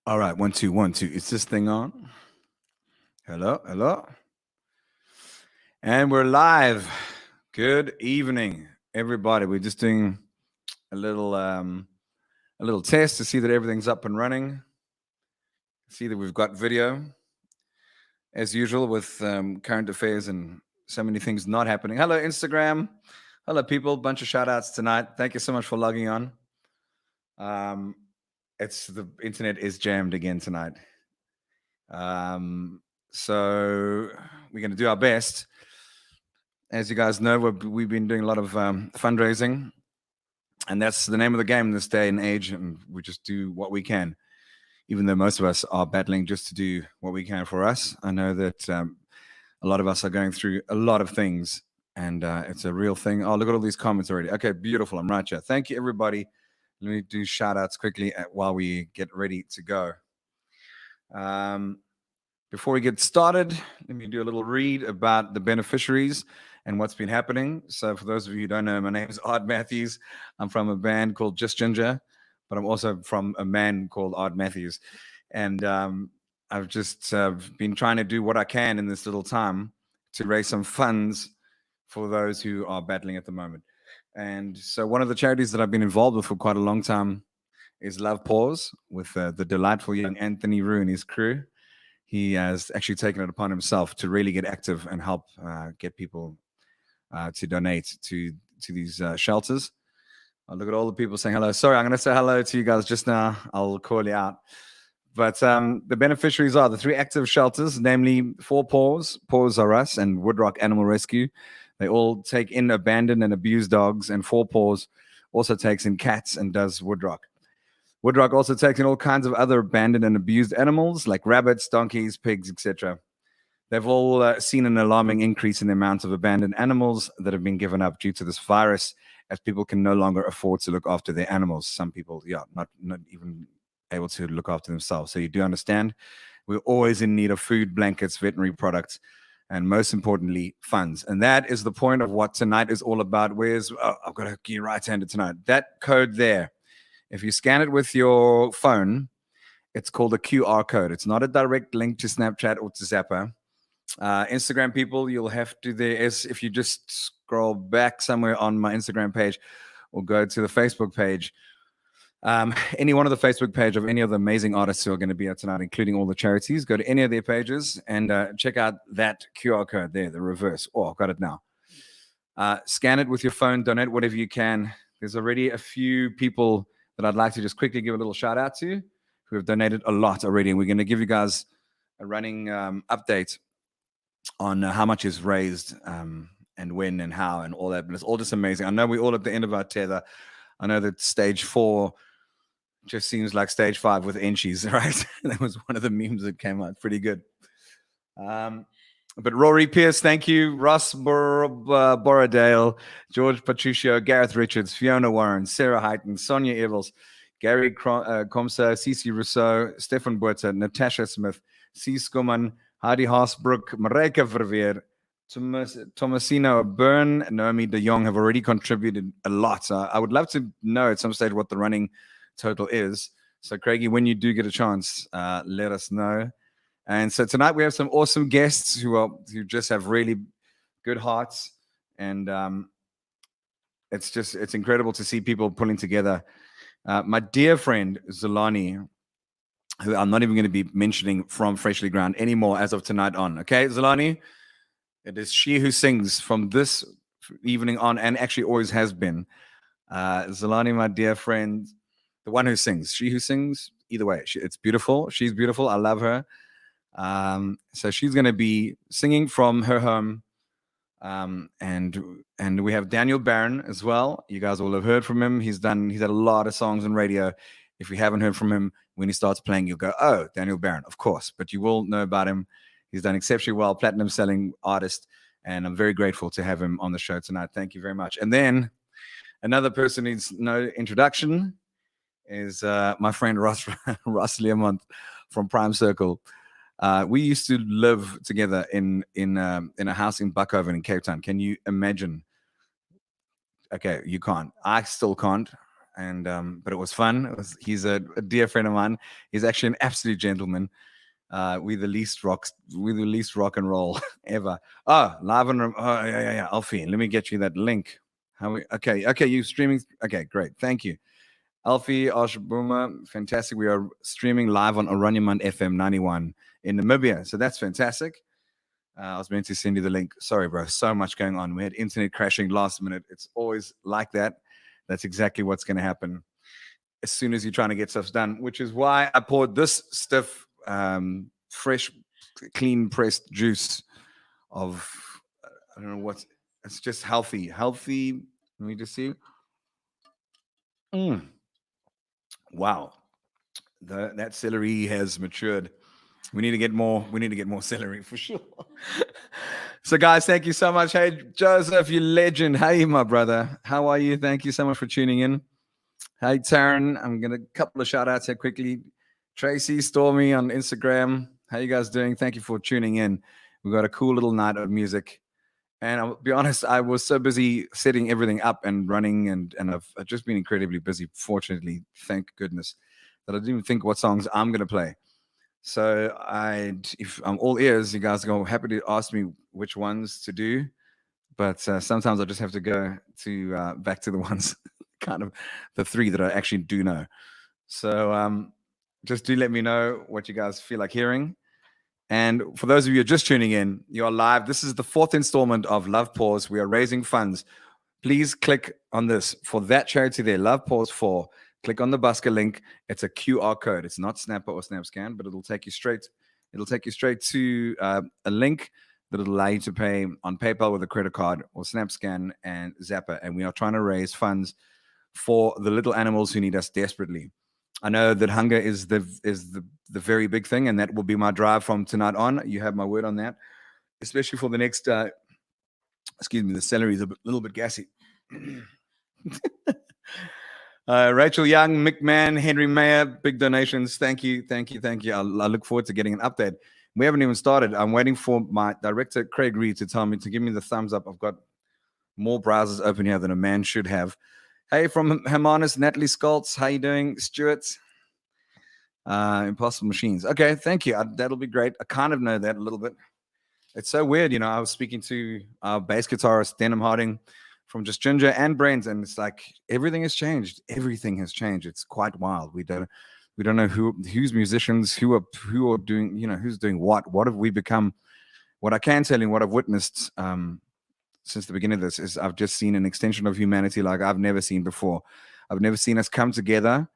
All right, 1 2 1 2. Is this thing on? Hello, hello, and we're live. Good evening, everybody. We're just doing a little test to see that everything's up and running. See that we've got video as usual with current affairs and so many things not happening. Hello, Instagram. Hello, people. Bunch of shout outs tonight. Thank you so much for logging on. Um, it's the internet is jammed again tonight. So we're going to do our best. As you guys know, we've been doing a lot of fundraising, and that's the name of the game in this day and age. And we just do what we can, even though most of us are battling just to do what we can for us. I know that a lot of us are going through a lot of things, and it's a real thing. Oh, look at all these comments already. Okay, beautiful. I'm right here. Thank you, everybody. Let me do shout outs quickly while we get ready to go. Before we get started, let me do a little read about the beneficiaries and what's been happening. So, for those of you who don't know, my name is Ard Matthews. I'm from a band called Just Ginger, but I'm also from a man called Ard Matthews. And I've just been trying to do what I can in this little time to raise some funds for those who are battling at the moment. And so, one of the charities that I've been involved with for quite a long time is LovePaws with the delightful young Anthony Rue and his crew. He has actually taken it upon himself to really get active and help get people to donate to these shelters. Look at all the people saying hello. Sorry, I'm going to say hello to you guys just now. I'll call you out. But the beneficiaries are the three active shelters, namely Four Paws, Paws Are Us, and Woodrock Animal Rescue. They all take in abandoned and abused dogs, and Four Paws also takes in cats and does Woodrock. Woodrock also takes in all kinds of other abandoned and abused animals like rabbits, donkeys, pigs, etc. They've all seen an alarming increase in the amount of abandoned animals that have been given up due to this virus, as people can no longer afford to look after their animals. Some people, not even able to look after themselves. So you do understand, we're always in need of food, blankets, veterinary products, and most importantly, funds. And that is the point of what tonight is all about. I've got a key right-handed tonight. That code there, if you scan it with your phone, it's called a QR code. It's not a direct link to Snapchat or to Zapper. Instagram people, you'll have to if you just scroll back somewhere on my Instagram page or go to the Facebook page, any one of the Facebook page of any of the amazing artists who are going to be here tonight, including all the charities, go to any of their pages and check out that QR code there, the reverse. Oh, I've got it now. Scan it with your phone, donate whatever you can. There's already a few people that I'd like to just quickly give a little shout out to who have donated a lot already. And we're going to give you guys a running update on how much is raised and when and how and all that. But it's all just amazing. I know we're all at the end of our tether. I know that stage 4 just seems like stage 5 with inchies, right? That was one of the memes that came out. Pretty good. But Rory Pierce, thank you. Ross Borodale, George Patricio, Gareth Richards, Fiona Warren, Sarah Heighton, Sonia Evels, Gary Komsa, Cece Rousseau, Stefan Buerta, Natasha Smith, C. Skuman, Heidi Haasbrook, Mareka Verveer, Thomasino Byrne, and Naomi de Jong have already contributed a lot. So I would love to know at some stage what the running total is. So Craigie, when you do get a chance, let us know. And so tonight we have some awesome guests who just have really good hearts, and it's incredible to see people pulling together. My dear friend Zolani, who I'm not even going to be mentioning from Freshly Ground anymore as of tonight on. Okay, Zolani, it is she who sings from this evening on, and actually always has been. Zolani, my dear friend, the one who sings, she who sings. Either way, it's beautiful. She's beautiful. I love her. So she's going to be singing from her home, and we have Daniel Barron as well. You guys will have heard from him. He's had a lot of songs on radio. If you haven't heard from him, when he starts playing, you'll go, oh, Daniel Barron, of course. But you will know about him. He's done exceptionally well, platinum selling artist, and I'm very grateful to have him on the show tonight. Thank you very much. And then another person needs no introduction is my friend Ross Learmonth from Prime Circle. We used to live together in a house in Buckhoven in Cape Town. Can you imagine? Okay, you can't. I still can't. and but it was fun. He's a dear friend of mine. He's actually an absolute gentleman. We're the least rock and roll ever. Oh, live on. Oh, yeah. Alfie, let me get you that link. Okay, you streaming? Okay, great. Thank you. Alfie Ashbuma, fantastic. We are streaming live on Learmonth FM 91 in Namibia. So that's fantastic. I was meant to send you the link. Sorry, bro. So much going on. We had internet crashing last minute. It's always like that. That's exactly what's going to happen as soon as you're trying to get stuff done, which is why I poured this stiff, fresh, clean pressed juice of, I don't know what's, it's just healthy. Healthy. Let me just see. Wow. That celery has matured. We need to get more. We need to get more celery for sure. So, guys, thank you so much. Hey, Joseph, you legend. Hey, my brother. How are you? Thank you so much for tuning in. Hey, Taryn. I'm going to couple of shout outs here quickly. Tracy, Stormy on Instagram. How you guys doing? Thank you for tuning in. We've got a cool little night of music. And I'll be honest, I was so busy setting everything up and running, and I've just been incredibly busy, fortunately, thank goodness, that I didn't even think what songs I'm going to play. So if I'm all ears, you guys are happy to ask me which ones to do, but sometimes I just have to go to back to the ones, kind of the three that I actually do know. So just do let me know what you guys feel like hearing. And for those of you who are just tuning in, you are live. This is the 4th installment of LovePaws. We are raising funds. Please click on this for that charity there, LovePaws 4. Click on the Busker link. It's a QR code. It's not Snapper or SnapScan, but it'll take you straight. It'll take you straight to a link that will allow you to pay on PayPal with a credit card or SnapScan and Zapper. And we are trying to raise funds for the little animals who need us desperately. I know that hunger is the very big thing, and that will be my drive from tonight on. You have my word on that, especially for the next. Excuse me, the celery is a little bit gassy. Rachel Young, Mick Mann, Henry Mayer, big donations. Thank you. I look forward to getting an update. We haven't even started. I'm waiting for my director, Craig Reed, to tell me to give me the thumbs up. I've got more browsers open here than a man should have. Hey, from Hermanus, Natalie Skoltz. How you doing? Stuart. Impossible Machines. Okay, thank you. That'll be great. I kind of know that a little bit. It's so weird. I was speaking to our bass guitarist, Denham Harding, from Just Ginger and Brent, and it's like everything has changed. Everything has changed. It's quite wild. We don't know who's musicians, who are doing, who's doing what. What have we become? What I can tell you, what I've witnessed since the beginning of this is I've just seen an extension of humanity like I've never seen before. I've never seen us come together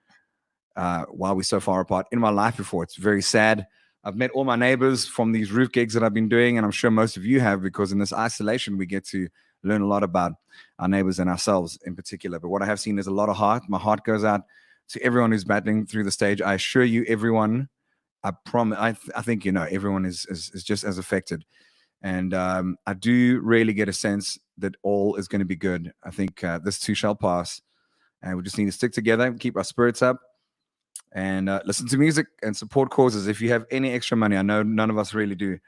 while we're so far apart in my life before. It's very sad. I've met all my neighbors from these roof gigs that I've been doing, and I'm sure most of you have, because in this isolation we get to learn a lot about our neighbors and ourselves in particular. But what I have seen is a lot of heart. My heart goes out to everyone who's battling through the stage. I assure you, everyone, I promise, I think everyone is just as affected. And I do really get a sense that all is going to be good. I think this too shall pass. And we just need to stick together, keep our spirits up, and listen to music and support causes. If you have any extra money, I know none of us really do.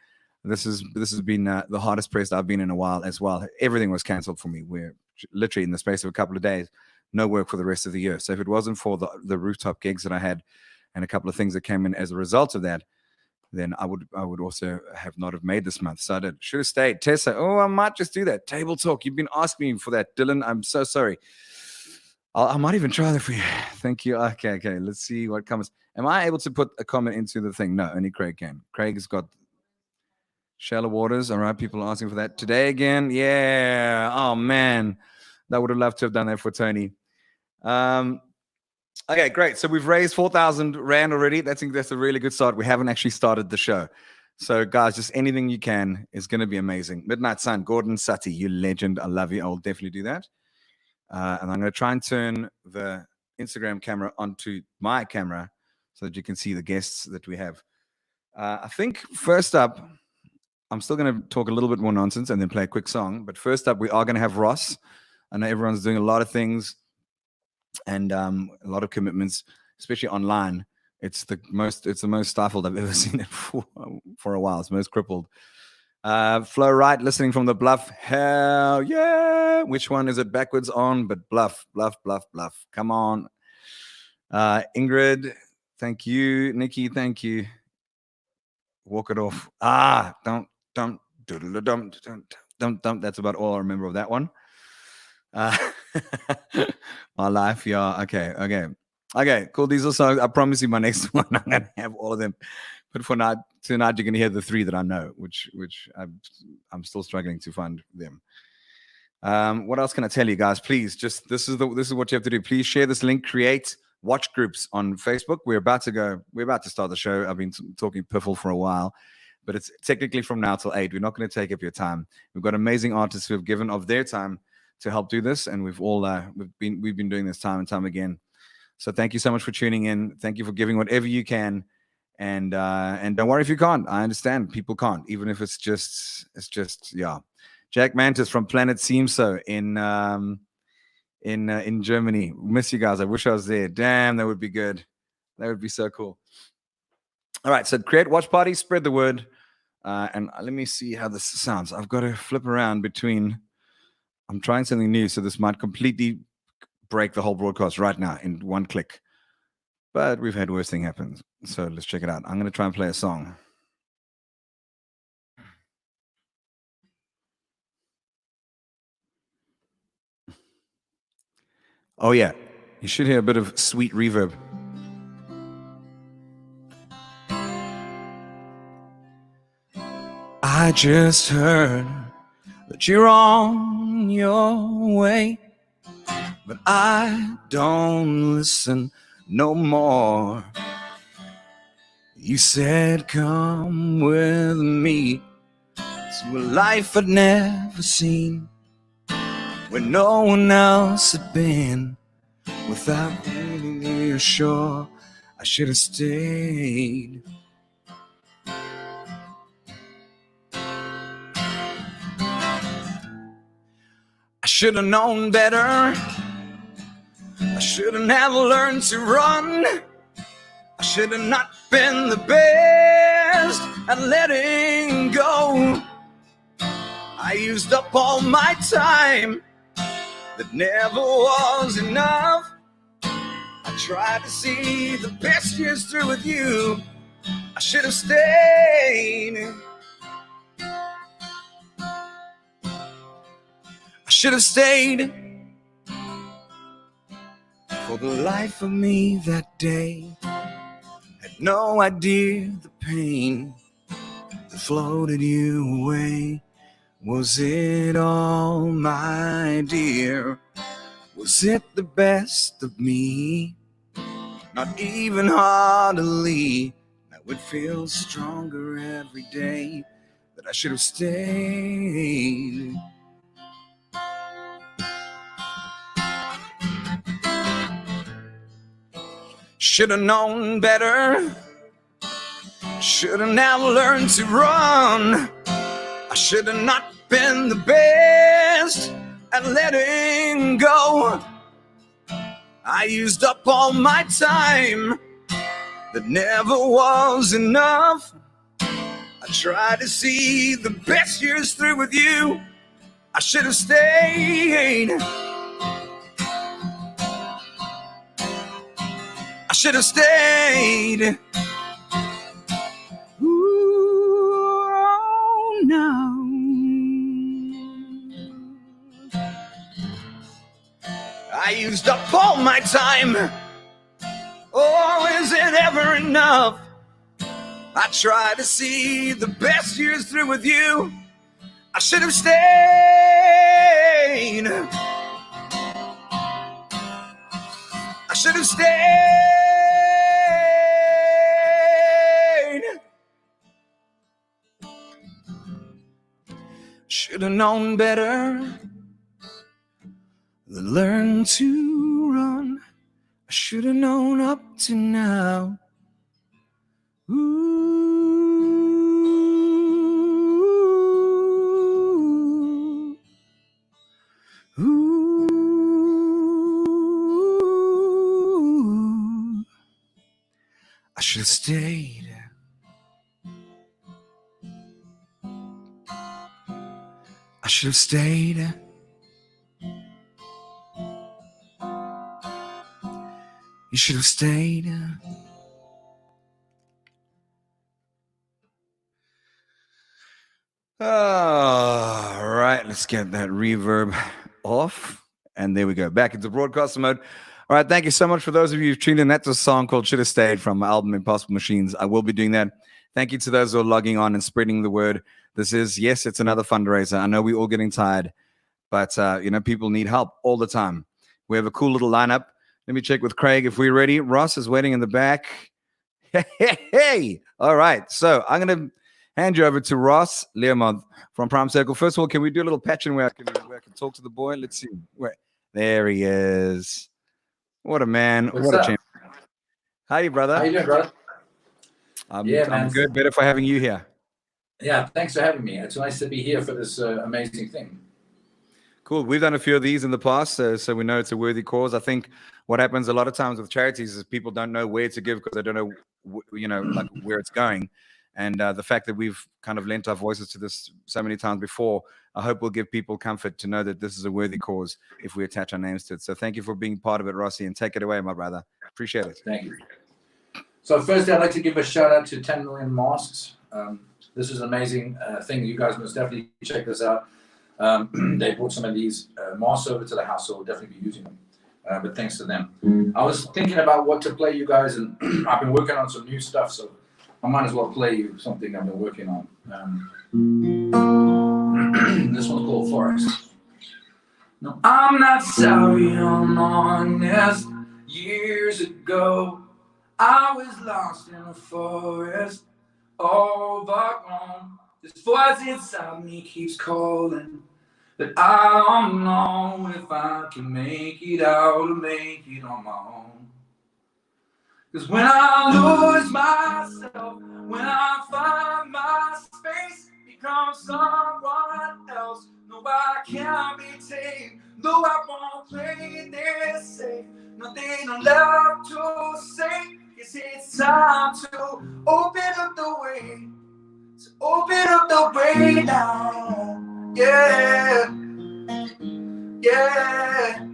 This has been the hardest pressed I've been in a while as well. Everything was canceled for me. We're literally in the space of a couple of days, no work for the rest of the year. So if it wasn't for the rooftop gigs that I had and a couple of things that came in as a result of that, then I would also not have made this month. So I should have stayed. Tessa, I might just do that. Table talk. You've been asking me for that, Dylan. I'm so sorry. I might even try that for you. Thank you. Okay. Let's see what comes. Am I able to put a comment into the thing? No, only Craig can. Craig has got shallow waters. All right. People are asking for that today again. Yeah. Oh man, I would have loved to have done that for Tony. Okay, great. So we've raised 4,000 Rand already. That's a really good start. We haven't actually started the show. So guys, just anything you can is going to be amazing. Midnight Sun, Gordon Sutty, you legend. I love you. I will definitely do that. And I'm going to try and turn the Instagram camera onto my camera so that you can see the guests that we have. I think first up, I'm still going to talk a little bit more nonsense and then play a quick song. But first up, we are going to have Ross. I know everyone's doing a lot of things and a lot of commitments, especially online. It's the most stifled I've ever seen it for a while. It's most crippled. Flow right, listening from the bluff. Hell yeah. Which one is it backwards on? But bluff, bluff, bluff, bluff. Come on. Ingrid, thank you. Nikki, thank you. Walk it off. Don't, don't. That's about all I remember of that one. My life, yeah. Okay, cool. These are songs. I promise you, my next one, I'm gonna have all of them. But for now, tonight, you're gonna hear the three that I know, which I'm still struggling to find them. What else can I tell you guys? Please, just this is what you have to do. Please share this link. Create watch groups on Facebook. We're about to start the show. I've been talking piffle for a while, but it's technically from now till 8. We're not going to take up your time. We've got amazing artists who have given of their time to help do this, and we've been doing this time and time again. So thank you so much for tuning in. Thank you for giving whatever you can, and don't worry if you can't. I understand people can't, even if it's just yeah. Jack Mantis from Planet Seems So in Germany. Miss you guys. I wish I was there. Damn, that would be good. That would be so cool. All right, so create watch parties, spread the word, and let me see how this sounds. I've got to flip around between. I'm trying something new, so this might completely break the whole broadcast right now in one click. But we've had worse thing happen, so let's check it out. I'm going to try and play a song. Oh yeah, you should hear a bit of sweet reverb. I just heard that you're on your way, but I don't listen no more. You said come with me to a life I'd never seen, where no one else had been. Without being sure, I should have stayed. I should have known better. I should have never learned to run. I should have not been the best at letting go. I used up all my time. That never was enough. I tried to see the best years through with you. I should have stayed. I should have stayed. For the life of me that day had no idea the pain that floated you away. Was it all, my dear? Was it the best of me? Not even heartily. Now it feels stronger every day that I should have stayed. Should have known better. Should have never learned to run. I should have not been the best at letting go. I used up all my time. That never was enough. I tried to see the best years through with you. I should have stayed. I should have stayed. Ooh, oh no. I used up all my time. Oh, is it ever enough? I tried to see the best years through with you. I should have stayed. I should have stayed. Should have known better than learn to run. I should have known up to now. Ooh. Ooh. I should have stayed. should have stayed. You should have stayed. All right, let's get that reverb off. And there we go. Back into broadcaster mode. All right, thank you so much for those of you who've tuned in. That's a song called Should Have Stayed from my album Impossible Machines. I will be doing that. Thank you to those who are logging on and spreading the word. This is, yes, it's another fundraiser. I know we're all getting tired, but, people need help all the time. We have a cool little lineup. Let me check with Craig if we're ready. Ross is waiting in the back. Hey. All right, so I'm going to hand you over to Ross Learmonth from Prime Circle. First of all, can we do a little patching where I can talk to the boy? Let's see. Wait, there he is. What a man. What's what up? A champion. How are you, brother? How you doing, brother? I'm good. Better for having you here. Yeah, thanks for having me. It's nice to be here for this amazing thing. Cool. We've done a few of these in the past, so we know it's a worthy cause. I think what happens a lot of times with charities is people don't know where to give because they don't know, like where it's going. And the fact that we've kind of lent our voices to this so many times before, I hope will give people comfort to know that this is a worthy cause if we attach our names to it. So thank you for being part of it, Rossi, and take it away, my brother. Appreciate it. Thank you. So firstly, I'd like to give a shout out to 10 Million Masks. This is an amazing thing. You guys must definitely check this out. They brought some of these masks over to the house, so we'll definitely be using them. But thanks to them. I was thinking about what to play you guys, and I've been working on some new stuff, so I might as well play you something I've been working on. This one's called Forest. No, I'm not sorry, I'm honest. Years ago, I was lost in a forest, overgrown. This voice inside me keeps calling, but I don't know if I can make it out or make it on my own. Cause when I lose myself, when I find my space, become someone else. No, I can't be tamed. No, I won't play this safe. Nothing left to say. Guess it's time to open up the way. To open up the way now. Yeah. Yeah.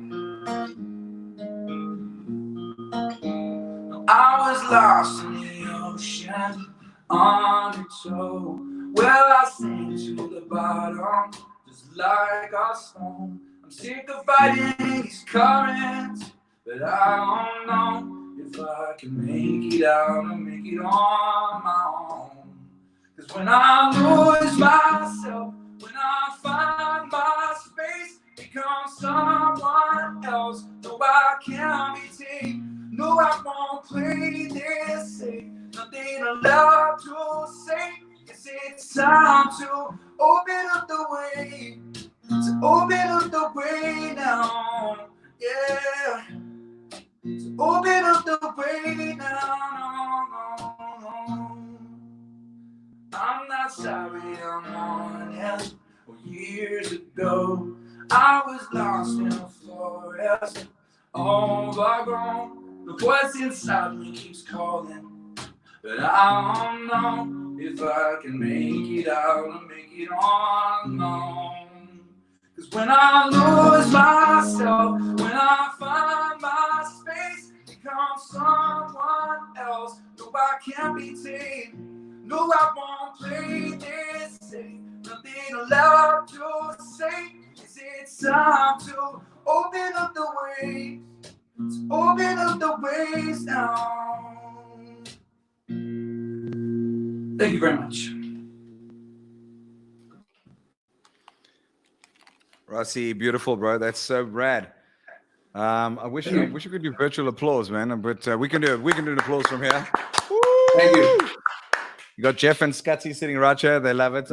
I was lost in the ocean, undertow. Well, I sank to the bottom, just like a stone. I'm sick of fighting these currents, but I don't know if I can make it out and make it on my own. Cause when I lose myself, when I find my space, become someone else. No, I can't be tamed. No, I won't play this safe. Nothing allowed to say. Guess it's time to open up the way. To open up the way now. Yeah. To open up the way now. No. I'm not sorry, I'm honest. Years ago, I was lost in a forest, overgrown. The voice inside me keeps calling, but I don't know if I can make it out and make it on my own. Cause when I lose myself, when I find my space, become someone else. No, I can't be tamed. No, I won't play this safe. Nothing allowed to say. Is it time to open up the way? To open up the ways now. Thank you very much. Rossi, beautiful, bro. That's so rad. I wish we could do virtual applause, man. But we can do an applause from here. Woo! Thank you. You got Jeff and Scotty sitting right here. They love it.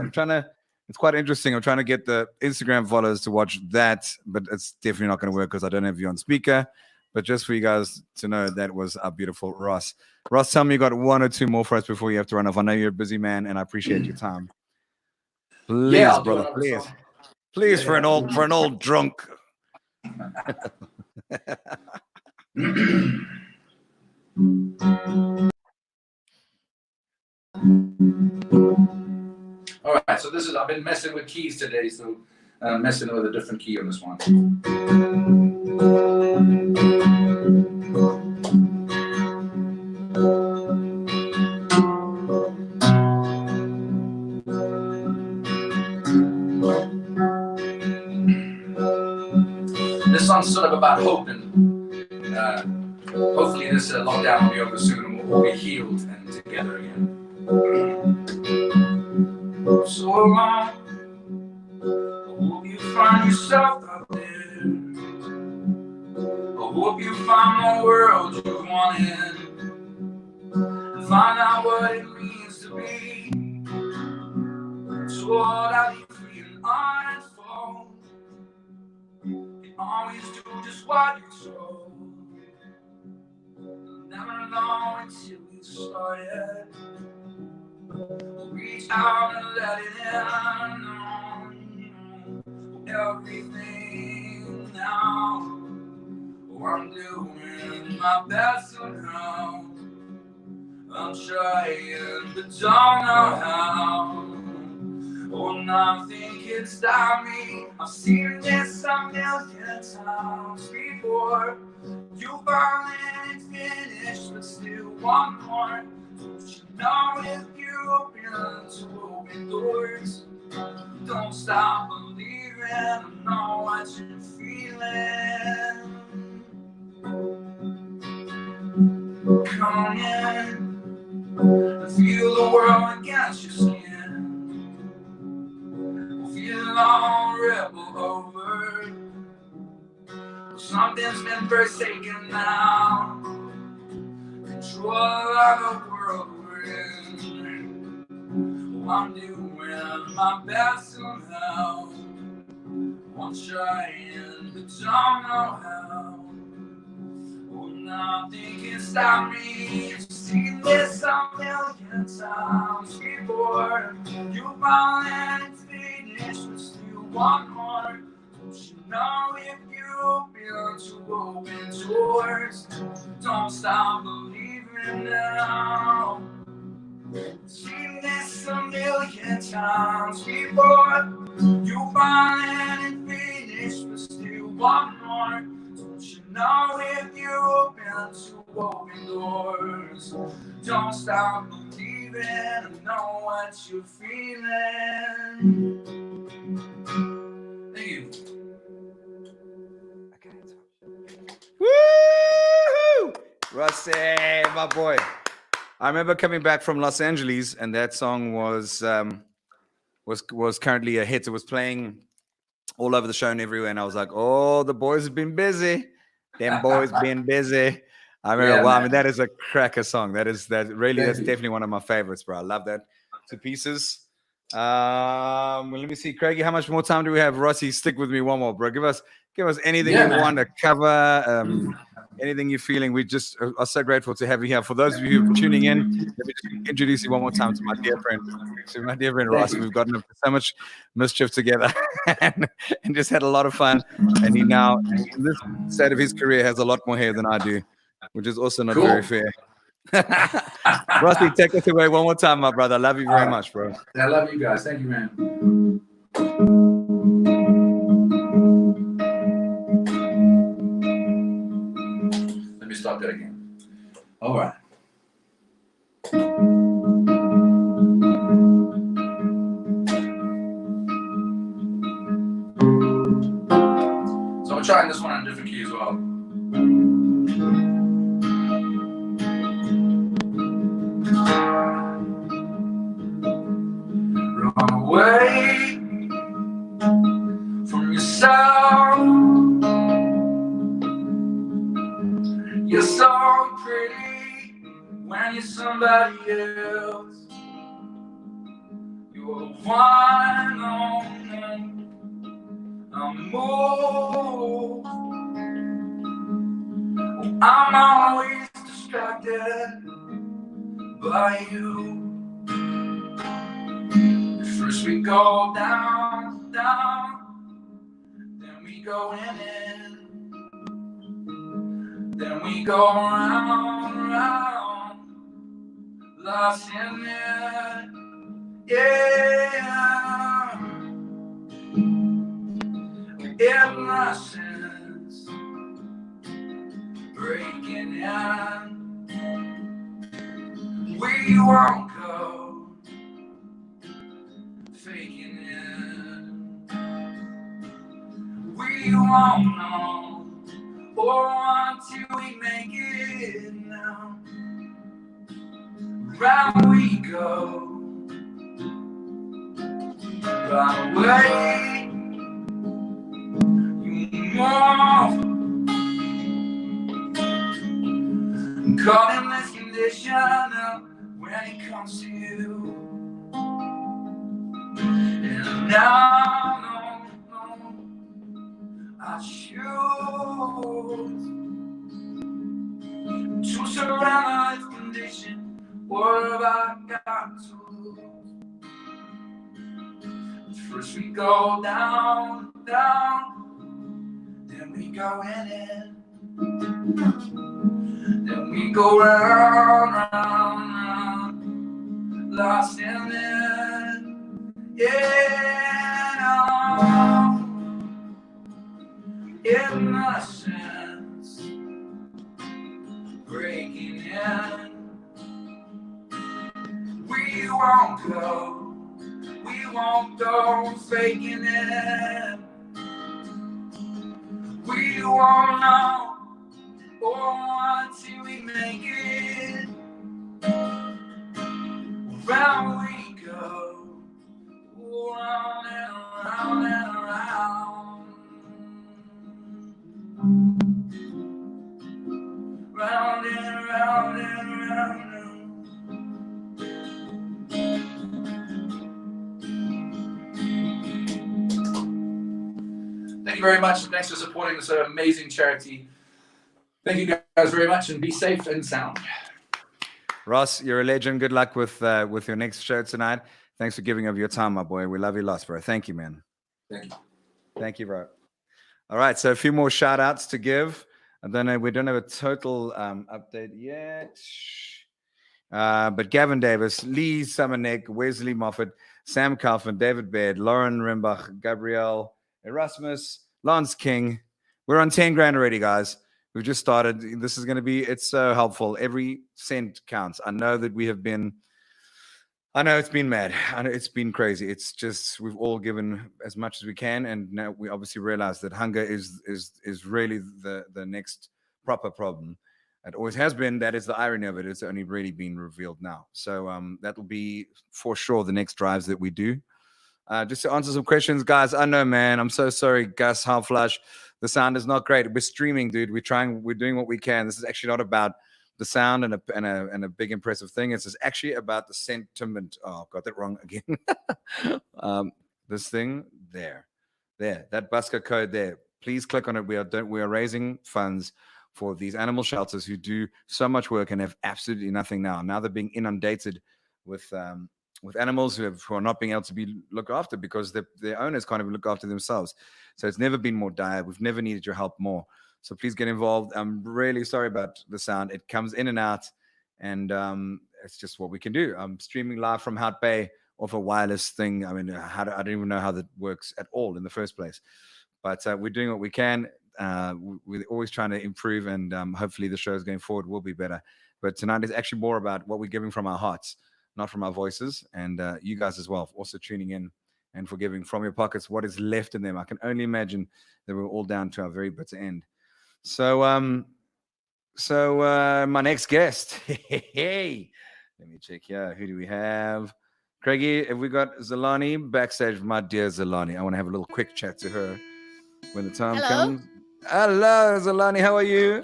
It's quite interesting. I'm trying to get the Instagram followers to watch that, but it's definitely not going to work because I don't have you on speaker. But just for you guys to know, that was our beautiful Ross. Ross, tell me you got one or two more for us before you have to run off. I know you're a busy man, and I appreciate your time. Please, brother, please, for an old drunk. All right, so I've been messing with keys today, so messing with a different key on this one. This song's sort of about hope, and hopefully this lockdown will be over soon and we'll all be healed and together again. So long, I hope you find yourself out there. I hope you find the world you wanted and find out what it means to be totally free and unfold. You always do just what you're told. You'll never know until you started. Reach out and let it in. Everything now. I'm doing my best somehow. I'm trying, but don't know how. Oh, nothing can stop me. I've seen this a million times before. You finally finished, but still one more. Don't you know if you've been to open doors? Don't stop believing. I know what you're feeling. Come in and feel the world against your skin. Feel all rebel over. Something's been forsaken now. Control of the world we're in. I'm doing my best somehow. I'm trying, but don't know how. Oh, nothing can stop me. You've seen this a million times before. You finally finished, but still one more. Don't you know if you've been to open doors? Don't stop believing now. Seen this a million times before. You finally finished, but still one more. Don't you know if you've been to open doors? Don't stop believing. I know what you're feeling. Thank you. Woo! Rossi, my boy. I remember coming back from Los Angeles, and that song was currently a hit. It was playing all over the show and everywhere, and I was like, "Oh, the boys have been busy. Them boys been busy." I remember, wow, I mean, that is a cracker song. That's definitely one of my favorites, bro. I love that to pieces. Well, let me see, Craigie, how much more time do we have? Rossi, stick with me one more, bro. Give us anything you want to cover. Anything you're feeling. We just are so grateful to have you here. For those of you who are tuning in, let me just introduce you one more time to my dear friend Ross. We've gotten up to so much mischief together and just had a lot of fun. And he now, in this state of his career, has a lot more hair than I do, which is also not very fair. Rossi, take us away one more time, my brother. I love you very much, bro. I love you guys. Thank you, man. Let me start that again. All right. So I'm trying this one on a different key as well. Run away from yourself. You're so pretty when you're somebody else. You're one on a move. I'm always distracted by you. First we go down, down, then we go in, then we go round, round, lost in it, yeah. innocence breaking in. We won't go faking it. We won't know until we make it now. Round we go, round way. You move. Caught in this condition when it comes to you. And now, no, I choose to surrender this condition. What have I got to lose? First we go down, down, then we go in it. Then we go round, round, round, lost in it. Yeah, innocence breaking in. We won't go faking it. We won't know until we make it. Round we go, round and round and round. Round and round and round. Thank you very much. Thanks for supporting this amazing charity. Thank you guys very much, and be safe and sound. Ross, you're a legend. Good luck with your next show tonight. Thanks for giving up your time, my boy. We love you lots, bro. Thank you, man. Thank you. Thank you, bro. All right, so a few more shout outs to give. I don't know, we don't have a total update yet. But Gavin Davis, Lee Summerneck, Wesley Moffat, Sam Kaufman, David Baird, Lauren Rimbach, Gabrielle, Erasmus, Lance King. We're on 10 grand already, guys. We've just started. This is going to be, it's so helpful. Every cent counts. I know that we have been, I know it's been mad. I know it's been crazy. It's just, we've all given as much as we can. And now we obviously realize that hunger is really the next proper problem. It always has been. That is the irony of it. It's only really been revealed now. So that will be for sure the next drives that we do. Just to answer some questions, guys. I know, man. I'm so sorry, Gus Halflash. The sound is not great. We're streaming, dude. We're doing what we can. This is actually not about the sound and a big impressive thing. It's actually about the sentiment. Oh, got that wrong again. This thing there, that busker code there. Please click on it. We are raising funds for these animal shelters who do so much work and have absolutely nothing now. Now they're being inundated with animals who are not being able to be looked after because their owners can't even look after themselves. So it's never been more dire. We've never needed your help more. So please get involved. I'm really sorry about the sound. It comes in and out, and it's just what we can do. I'm streaming live from Hout Bay off a wireless thing. I mean, I don't even know how that works at all in the first place. But we're doing what we can. We're always trying to improve, and hopefully the shows going forward will be better. But tonight is actually more about what we're giving from our hearts, not from our voices, and you guys as well, also tuning in and for giving from your pockets what is left in them. I can only imagine that we're all down to our very bitter end. So my next guest, hey, let me check here. Who do we have? Craigie, have we got Zolani backstage? My dear Zolani, I want to have a little quick chat to her when the time comes. Hello, Zolani, how are you?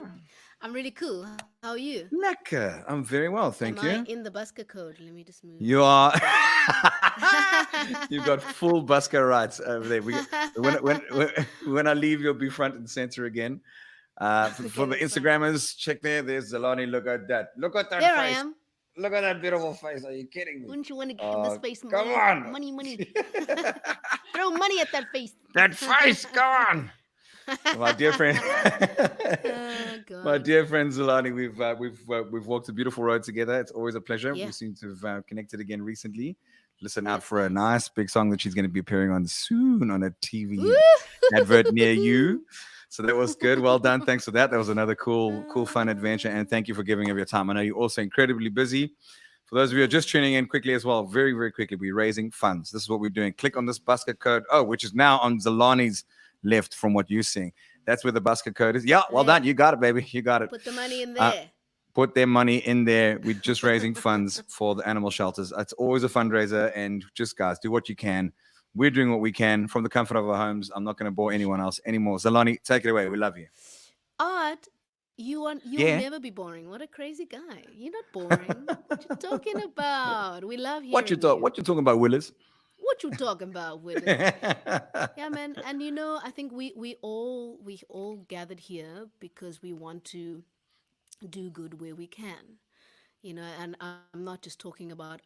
I'm really cool. How are you? Lekker. I'm very well, thank you. Am I in the busker code? Let me just move. You are. You've got full busker rights over there. When I leave, you'll be front and center again. For the Instagrammers, check there. There's Zolani. Look at that. Look at that there face. I am. Look at that beautiful face. Are you kidding me? Wouldn't you want to give this face money? Come on. Money. Throw money at that face. That face. Go on. My dear friend, my dear friend Zolani, we've walked a beautiful road together. It's always a pleasure. Yeah. We seem to have connected again recently. Listen out for a nice big song that she's going to be appearing on soon on a TV. Woo! advert near you. So that was good. Well done. Thanks for that. That was another cool, fun adventure. And thank you for giving of your time. I know you're also incredibly busy. For those of you who are just tuning in quickly as well, very, very quickly, we're raising funds. This is what we're doing. Click on this basket code. Oh, which is now on Zolani's left from what you're seeing. That's where the basket code is. Yeah, well done. You got it, baby. You got it. Put the money in there. Put their money in there. We're just raising funds for the animal shelters. It's always a fundraiser. And just, guys, do what you can. We're doing what we can from the comfort of our homes. I'm not going to bore anyone else anymore. Zolani, take it away. We love you. Ard, you'll never be boring. What a crazy guy. You're not boring. What you talking about? We love hearing What you talking about, Willis? What you talking about, Willis? Yeah, man. And I think we all gathered here because we want to do good where we can. And I'm not just talking about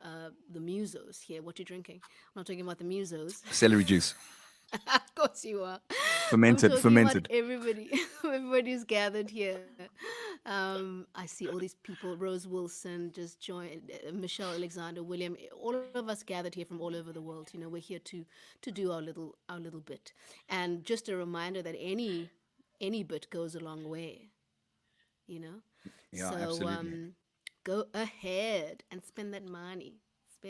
the musos here. What you drinking? I'm not talking about the musos. Celery juice. Of course you are. Fermented. About everybody's gathered here. I see all these people. Rose Wilson just joined. Michelle Alexander, William. All of us gathered here from all over the world. We're here to do our little bit. And just a reminder that any bit goes a long way. Yeah, so, absolutely. Go ahead and spend that money.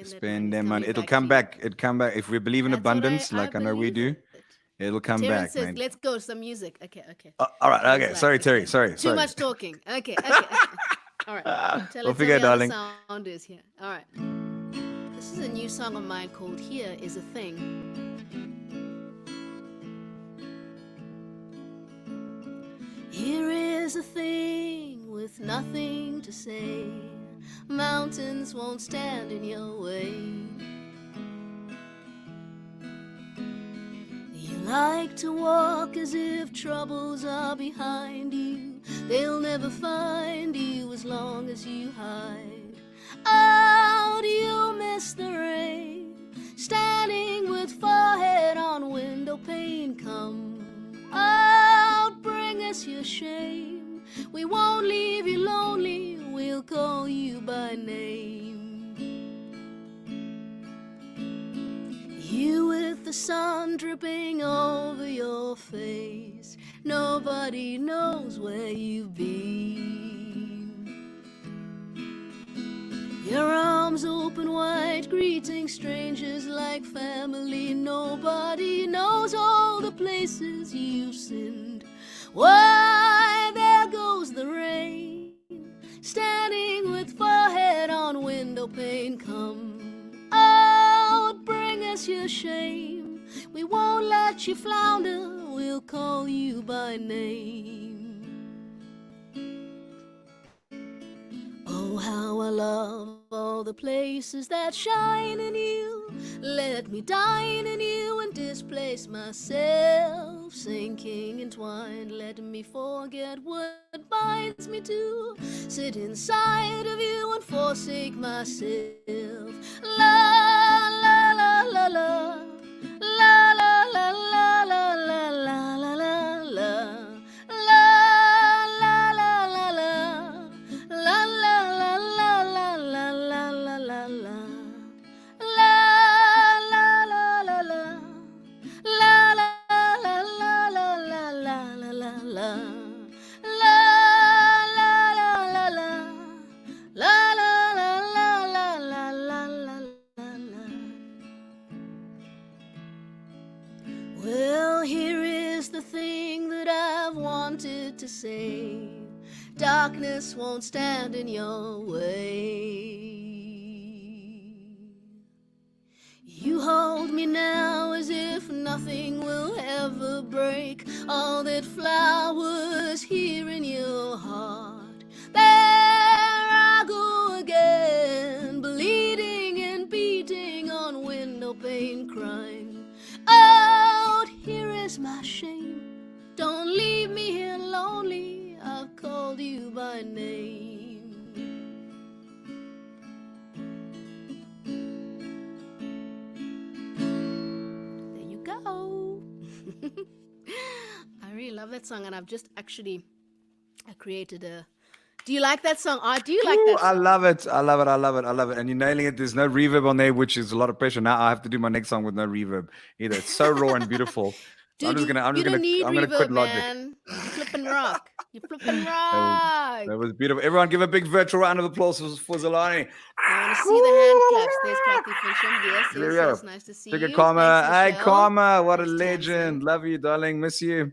Spend that money. It'll come back. It'll come back. If we believe in abundance, I know we do, it'll come Terrence back, says, man. let's go. Some music. Okay. All right. Okay. Sorry, Terry. Sorry. Too much talking. Okay. All right. We'll figure it, darling. The sound is here. All right. This is a new song of mine called "Here Is a Thing." Here is a thing with nothing to say. Mountains won't stand in your way. You like to walk as if troubles are behind you. They'll never find you as long as you hide. Oh, do you miss the rain? Standing with forehead on window pane. Come out, bring us your shame. We won't leave you lonely, we'll call you by name. You with the sun dripping over your face. Nobody knows where you've been. Your arms open wide, greeting strangers like family. Nobody knows all the places you've sinned. Why, there goes the rain, standing with forehead on window pane. Come out, bring us your shame. We won't let you flounder, we'll call you by name. Oh, how I love all the places that shine in you. Let me dine in you and displace myself, sinking entwined. Let me forget what binds me to sit inside of you and forsake myself. La la la la la, la la la la la la la la la la. To say, darkness won't stand in your way. You hold me now as if nothing will ever break. All that flowers here in your heart. There I go again, bleeding and beating on window pane, crying out, here is my shame. Don't leave me here lonely, I've called you by name. There you go. I really love that song, and I've just actually created a... Do you like that song? Do you like that song? I love it. I love it. And you're nailing it. There's no reverb on there, which is a lot of pressure. Now I have to do my next song with no reverb either. It's so raw and beautiful. I'm Dude, just gonna I'm you just don't gonna need I'm gonna quit reverb, Logic. man. You flipping rock. You flipping That was, rock. that was beautiful. Everyone, give a big virtual round of applause for Zolani. I want to see the hand claps. There's Woo! Kathy Fincham. Yes, There we yes, go. yes. Nice to see Trigger you. Thanks, Karma. Hey, Michelle. Karma. What a Thanks, Tamsin. legend. Love you, darling. Miss you.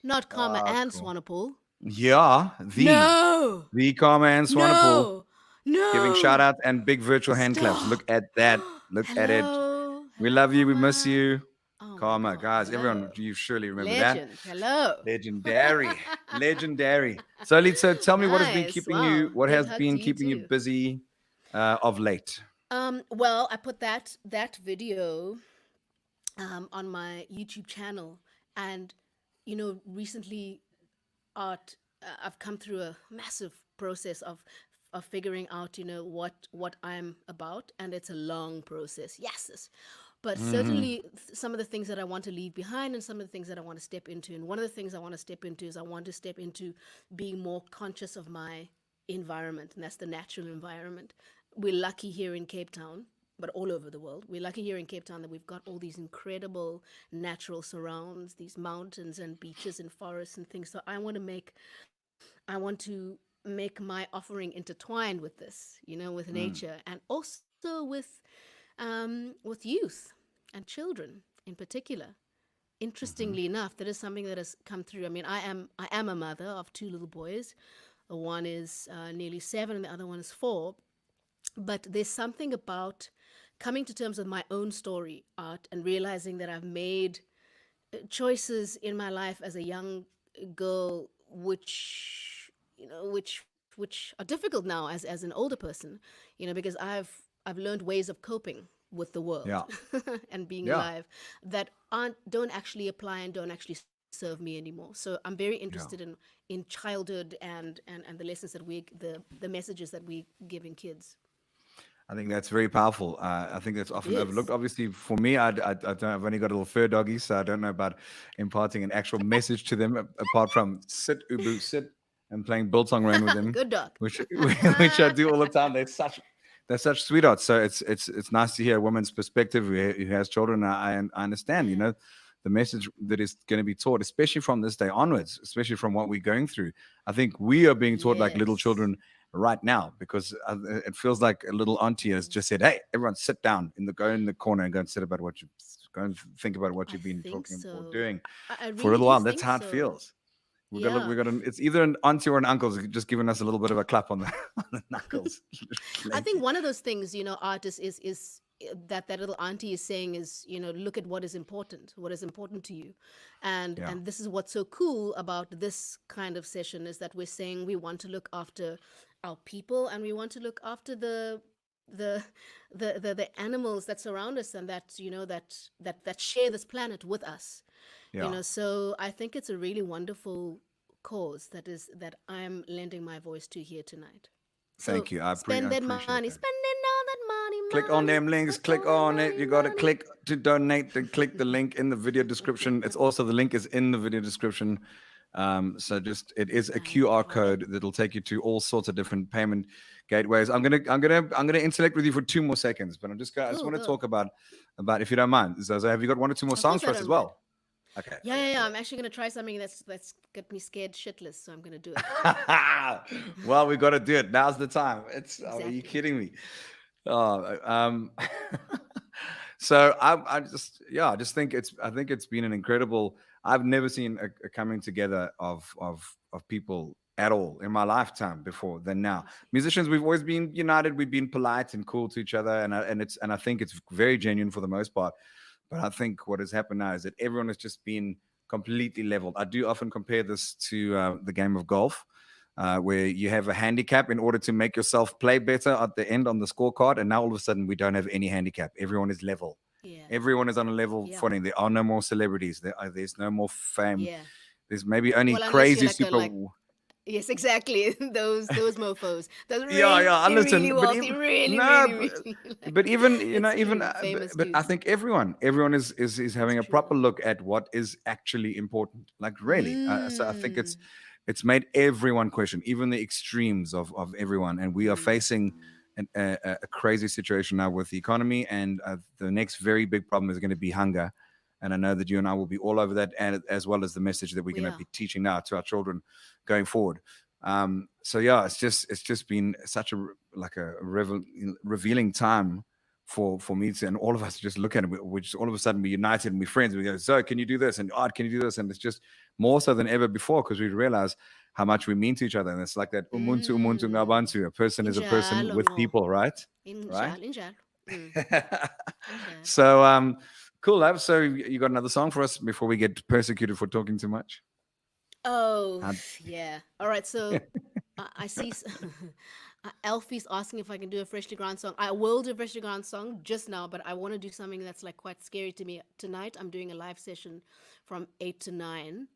Not Karma and Cool. Swanepoel. Yeah, No, the Karma and Swanepoel no, giving shout no. out and big virtual hand claps. Look Stop. at that. Look at it. Hello. We Hello, love you. We miss Karma. you. Oh my Karma, God. guys, Hello. everyone, you surely remember Legend. that. Hello. Legendary. Legendary. So, Lisa, tell me what has been Nice. keeping Wow. you, what Big has hug been to you keeping you too. busy of late? Well, I put that video on my YouTube channel, and recently, Art, I've come through a massive process of figuring out, what I'm about, and it's a long process. Yes, but certainly some of the things that I want to leave behind, and some of the things that I want to step into. And one of the things I want to step into is I want to step into being more conscious of my environment, and that's the natural environment. We're lucky here in Cape Town, but all over the world. We're lucky here in Cape Town that we've got all these incredible natural surrounds, these mountains and beaches and forests and things. So I want to make my offering intertwined with this, with nature, and also with youth and children in particular. Interestingly enough, that is something that has come through. I mean, I am a mother of two little boys. One is nearly 7, and the other one is 4. But there's something about coming to terms with my own story, Art, and realizing that I've made choices in my life as a young girl, which are difficult now as an older person, because I've learned ways of coping with the world Yeah. and being Yeah. alive that don't actually apply and don't actually serve me anymore. So I'm very interested in childhood and the lessons that the messages that we give in kids. I think that's very powerful. I think that's often is. overlooked. Obviously, for me, I've only got a little fur doggy, so I don't know about imparting an actual message to them apart from sit, Ubu, sit, and playing Biltong Rain with them, Good dog. which I do all the time. They're such sweethearts. So it's nice to hear a woman's perspective who has children. I understand, the message that is going to be taught, especially from this day onwards, especially from what we're going through. I think we are being taught like little Yes. children right now, because it feels like a little auntie has just said, "Hey, everyone, sit down go in the corner and go and go and think about what you've been think talking or so. doing I for a really little do while." That's think how it so. feels. Yeah. It's either an auntie or an uncle just giving us a little bit of a clap on the, on the knuckles. I think one of those things, Art, is that little auntie is saying is, look at what is important to you. And Yeah. and this is what's so cool about this kind of session, is that we're saying we want to look after our people, and we want to look after the animals that surround us, and that that share this planet with us. Yeah. So I think it's a really wonderful cause that I'm lending my voice to here tonight. So Thank you. I spend that appreciate money, that. spending all that money. Click on them links, spend click all on that it. money, You got to money. click to donate, then click the link in the video description. It's also, the link is in the video description. So just, it is a QR code that'll take you to all sorts of different payment gateways. I'm gonna intellect with you for 2 more seconds, but I just Cool, want to go. talk about if you don't mind. So have you got 1 or 2 more Of songs course for I us as don't mind. well? Okay. Yeah. I'm actually gonna try something that's got me scared shitless, so I'm gonna do it. Well, we got to do it. Now's the time. Are you Exactly. kidding me? So I just think it's been an incredible. I've never seen a coming together of people at all in my lifetime before than now. Musicians, we've always been united. We've been polite and cool to each other, and I think it's very genuine for the most part. But I think what has happened now is that everyone has just been completely leveled. I do often compare this to the game of golf, where you have a handicap in order to make yourself play better at the end on the scorecard. And now all of a sudden we don't have any handicap. Everyone is level. Yeah. Everyone is on a level Yeah. footing. There are no more celebrities. There's no more fame. Yeah. There's maybe only Well, unless crazy you're super. Yes, exactly. Those mofos. Those really, Yeah. Listen, really but wealthy, even, really, no, really, but, really. but even It's even true, famous but I dudes. think everyone is having a true. proper look at what is actually important. Like really, so I think it's made everyone question, even the extremes of everyone, and we are facing a crazy situation now with the economy, and the next very big problem is going to be hunger. And I know that you and I will be all over that, and as well as the message that we're We going to are. be teaching now to our children going forward. So yeah, it's just been such a revealing time for me to, and all of us just look at it. We just all of a sudden we're united and we're friends. We go, so can you do this? And Art, can you do this? And it's just more so than ever before, because we realize how much we mean to each other. And it's like that umuntu ngabantu. A person is a person Injalo with ngo. people, right? Right. Injalo. Injalo. So cool, love. So you got another song for us before we get persecuted for talking too much? Oh, yeah. All right. So I see Elfie's asking if I can do a Freshly Ground song. I will do a Freshly Ground song just now, but I want to do something that's like quite scary to me. Tonight, I'm doing a live session from 8 to 9.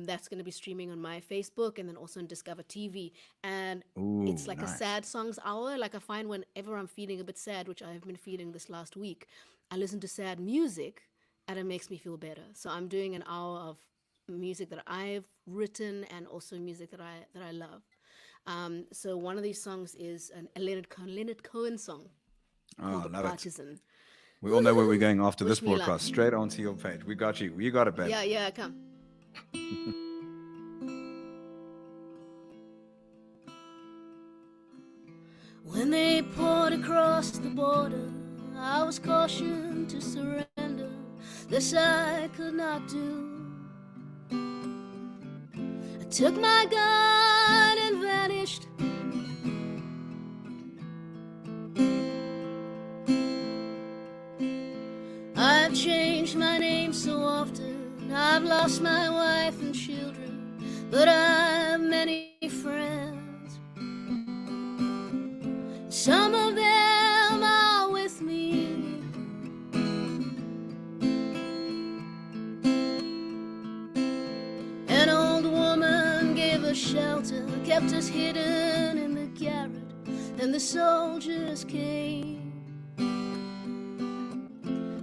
That's going to be streaming on my Facebook and then also on Discover TV. And it's like a sad songs hour. Like I find whenever I'm feeling a bit sad, which I've been feeling this last week, I listen to sad music and it makes me feel better. So I'm doing an hour of music that I've written and also music that I love. So one of these songs is a Leonard Cohen song called Love it. Partisan. We all know where we're going after this Wish me luck. broadcast. Straight onto your page. We got you. You got it, babe. Yeah, come. When they poured across the border, I was cautioned to surrender. This I could not do. I took my gun and vanished. I've changed my name so often, I've lost my wife and children, but I have many friends. Some of them are with me. An old woman gave us shelter, kept us hidden in the garret, and the soldiers came.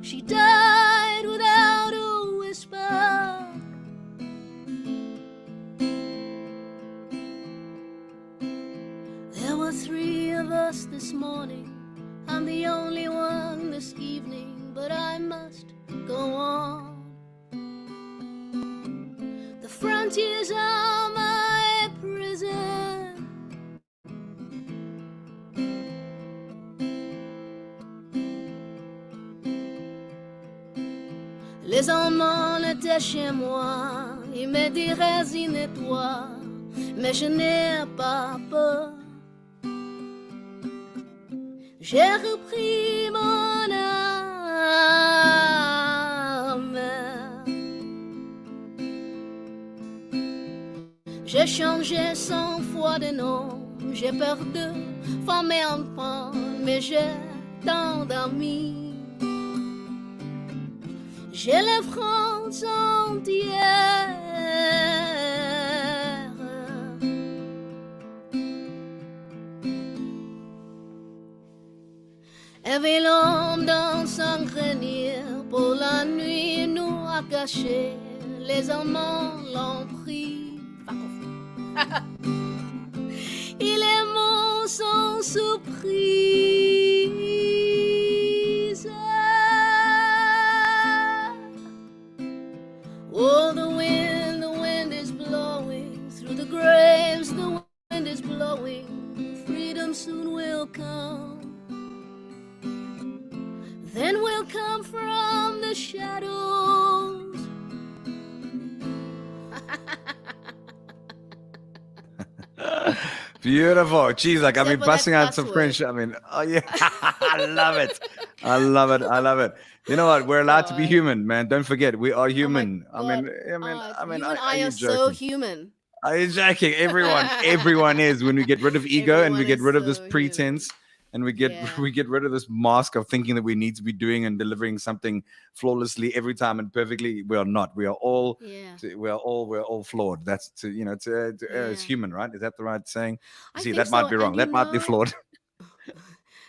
She died without a whisper. There were 3 of us this morning. I'm the only one this evening, but I must go on. The frontiers are my prison. Les amants étaient chez moi, ils me diraient résigne-toi, mais je n'ai pas peur. J'ai repris mon âme. J'ai changé 100 fois de nom, j'ai peur de femmes et enfants, mais j'ai tant d'amis. J'ai la France entière. Avait l'homme dans son grenier, pour la nuit nous a caché, les amants l'ont pris. Il est mon sans surprise. Oh, the wind is blowing through the graves, the wind is blowing, freedom soon will come. Then we'll come from the shadows. Beautiful. Jeez, like I've been Except for busting that out some password. French. I mean, oh yeah, I love it. I love it. I love it. You know what? We're allowed to be God. human, man. Don't forget, we are human. Oh I my mean, God. You and are I you are so joking? human. Are you joking? Everyone is. When we get rid of ego and we Everyone get is rid of this so pretense, and we get Yeah. we get rid of this mask of thinking that we need to be doing and delivering something flawlessly every time and perfectly. We are not. We are all Yeah. we're all flawed. That's to err is Yeah. human, right? Is that the right saying? I See, think that might so, be wrong. and you That might be know- flawed.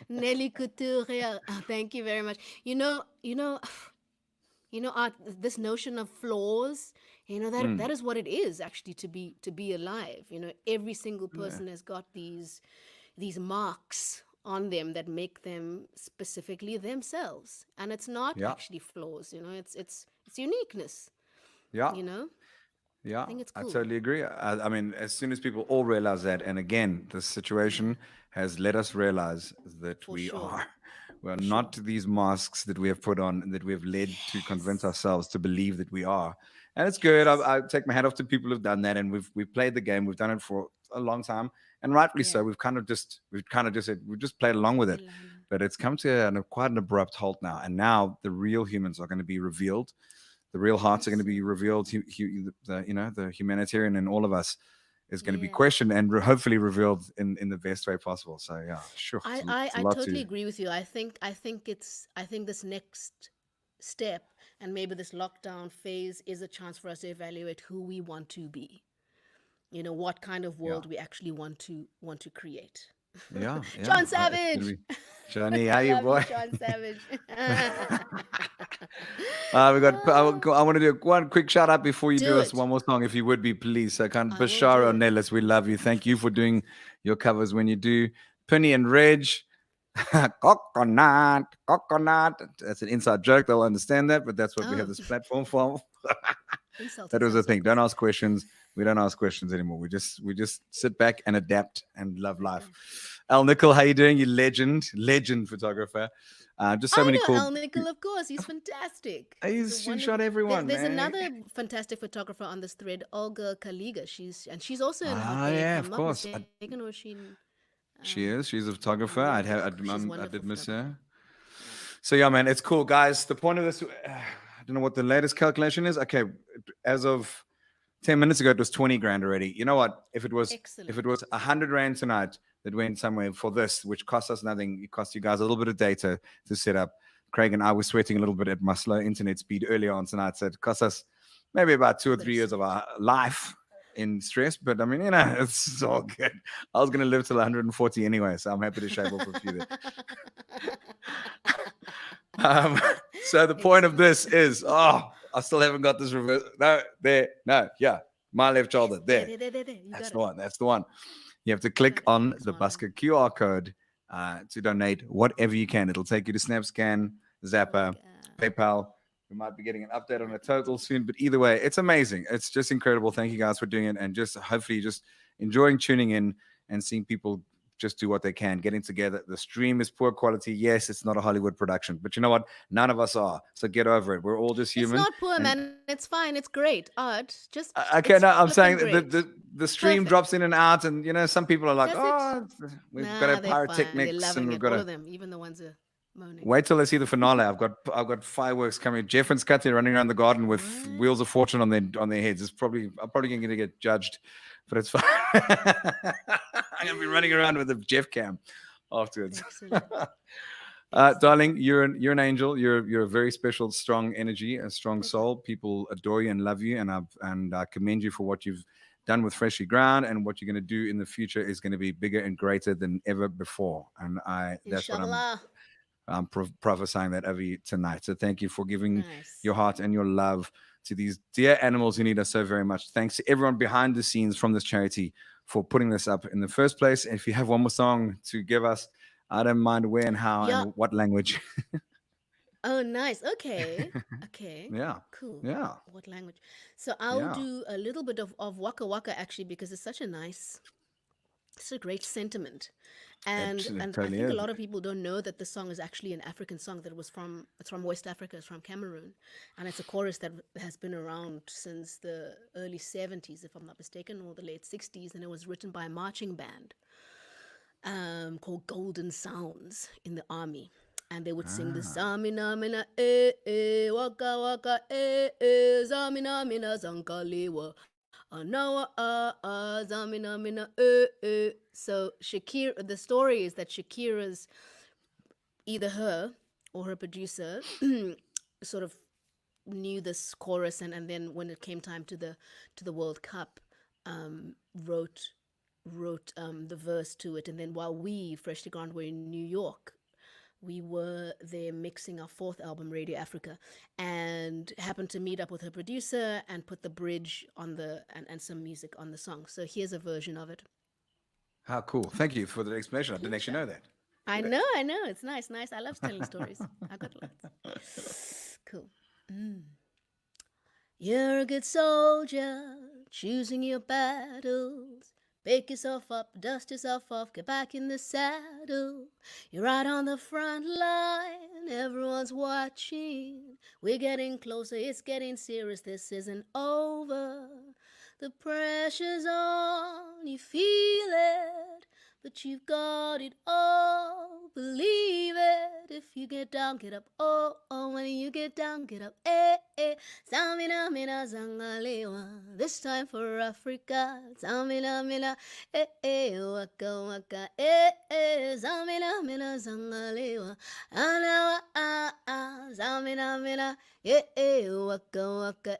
Nelly Couturier. Thank you very much. Art, this notion of flaws, that is what it is actually to be alive. Every single person has got these marks on them that make them specifically themselves, and it's not Yeah. actually flaws. It's uniqueness. Yeah. You know, I Yeah, think it's I cool. totally agree. I mean, as soon as people all realize that, and again, the situation has let us realize that For sure, we are for sure. not these masks that we have put on and that we have led to convince Yes, ourselves to believe that we are. And it's good. yes, I take my hat off to people who've done that, and we've played the game. We've done it for a long time, and rightfully yeah. so. We've just played along with it, Elana. but it's come to quite an abrupt halt now. And now the real humans are going to be revealed, the real hearts are going to be Awesome. revealed. The humanitarian in all of us is going to be Yeah. questioned and hopefully revealed in the best way possible. So yeah, sure, I, it's I a I lot totally to. agree with you. I think this next step and maybe this lockdown phase is a chance for us to evaluate who we want to be. What kind of Yeah, world we actually want to create. yeah. John It's going to Savage. be Johnny. How I you love you, boy? John Savage. We got. Ah, I want to do one quick shout out before you do do us it. one more song, if you would be, please. So, kind of I will do Bashara it. Nellis, we love you. Thank you for doing your covers when you do. Penny and Reg, coconut, coconut. That's an inside joke. They'll understand that, but that's what we have Oh, this platform for. insulting That was the sounds so thing. Don't good. ask questions. We don't ask questions anymore. We just sit back and adapt and love life. Adapt. Al Nickel, how you doing? You legend photographer. Just so I many know cool. Al Nickel, of course. He's fantastic. He's a He wonderful. shot everyone, There's man. another fantastic photographer on this thread, Olga Kaliga. She's also in Ah, Gauteng, if yeah, I'm of not course. mistaken, or is she in She is. She's a in photographer. New York? She's a I wonderful did miss photographer. her. So yeah, man, it's cool, guys. The point of this, I don't know what the latest calculation is. Okay, as of 10 minutes ago, it was 20 grand already. You know what? If it was Excellent. 100 rand tonight that went somewhere for this, which cost us nothing, it cost you guys a little bit of data to set up. Craig and I were sweating a little bit at my slow internet speed earlier on tonight, so it cost us maybe about two A or bit three of years of sweat. our life in stress. But I mean, it's all good. I was going to live till 140 anyway, so I'm happy to shave off a few there. Um, so the point of Excellent. this is, I still haven't got this reverse. No, there, no, yeah, my left Yes, shoulder, there. there. You That's got the it. one. That's the one. You have to You got click it. on Next the one. Busker QR code to donate whatever you can. It'll take you to SnapScan, Zapper, PayPal. We might be getting an update on the total soon, but either way, it's amazing. It's just incredible. Thank you guys for doing it, and just hopefully just enjoying tuning in and seeing people just do what they can, getting together. The stream is poor quality. Yes, it's not a Hollywood production, but you know what? None of us are. So get over it. We're all just It's human. not poor, And man. It's fine. It's great. Art. Just okay, it's no, I'm flipping saying that great. the stream Perfect. drops in and out, and some people are like, Does it? oh, we've got our Nah, they're fine. They're pyrotechnics, and loving we've it. got All to of them, even the ones who are moaning. wait till I see the finale. I've got fireworks coming. Jeff and Scotty running around the garden with What? wheels of fortune on their heads. I'm probably going to get judged, but it's fine. I'm going to be running around with a Jeff cam afterwards. Excellent. Excellent. Darling, you're an angel. You're a very special, strong energy, a strong Thank you. soul. People adore you and love you, and I commend you for what you've done with Freshly Ground, and what you're going to do in the future is going to be bigger and greater than ever before. And that's what Inshallah. I'm prophesying that over you tonight. So thank you for giving Nice. your heart and your love to these dear animals who need us so very much. Thanks to everyone behind the scenes from this charity for putting this up in the first place. And if you have one more song to give us, I don't mind where and how Yeah. and what language. Oh, nice. Okay. Okay. Yeah. Cool. Yeah. What language? So I'll Yeah. do a little bit of Waka Waka actually because it's a great sentiment. And It and I totally think a is. lot of people don't know that the song is actually an African song that it's from West Africa, it's from Cameroon. And it's a chorus that has been around since the early 70s, if I'm not mistaken, or the late 60s, and it was written by a marching band called Golden Sounds in the army. And they would sing the Ah. Zamina Mina Waka Waka Zamina Mina Zankalewa Anawa Zamina Mina So Shakira, the story is that Shakira's, either her or her producer sort of knew this chorus, and then when it came time to the World Cup, wrote the verse to it. And then while we, Freshly Ground, were in New York, we were there mixing our fourth album, Radio Africa, and happened to meet up with her producer and put the bridge on and some music on the song. So here's a version of it. How cool. Thank you for the explanation. I didn't actually Pleasure. know that. I know. It's nice. I love telling stories. I got lots. Cool. You're a good soldier, choosing your battles. Pick yourself up, dust yourself off, get back in the saddle. You're right on the front line, everyone's watching. We're getting closer, it's getting serious, this isn't over. The pressure's on, you feel it, but you've got it all. Believe it, if you get down, get up. Oh, when you get down, get up. Samina mina zangalewa. This time for Africa. Samina mina waka waka. Samina mina zangalewa. Anawa samina mina waka waka.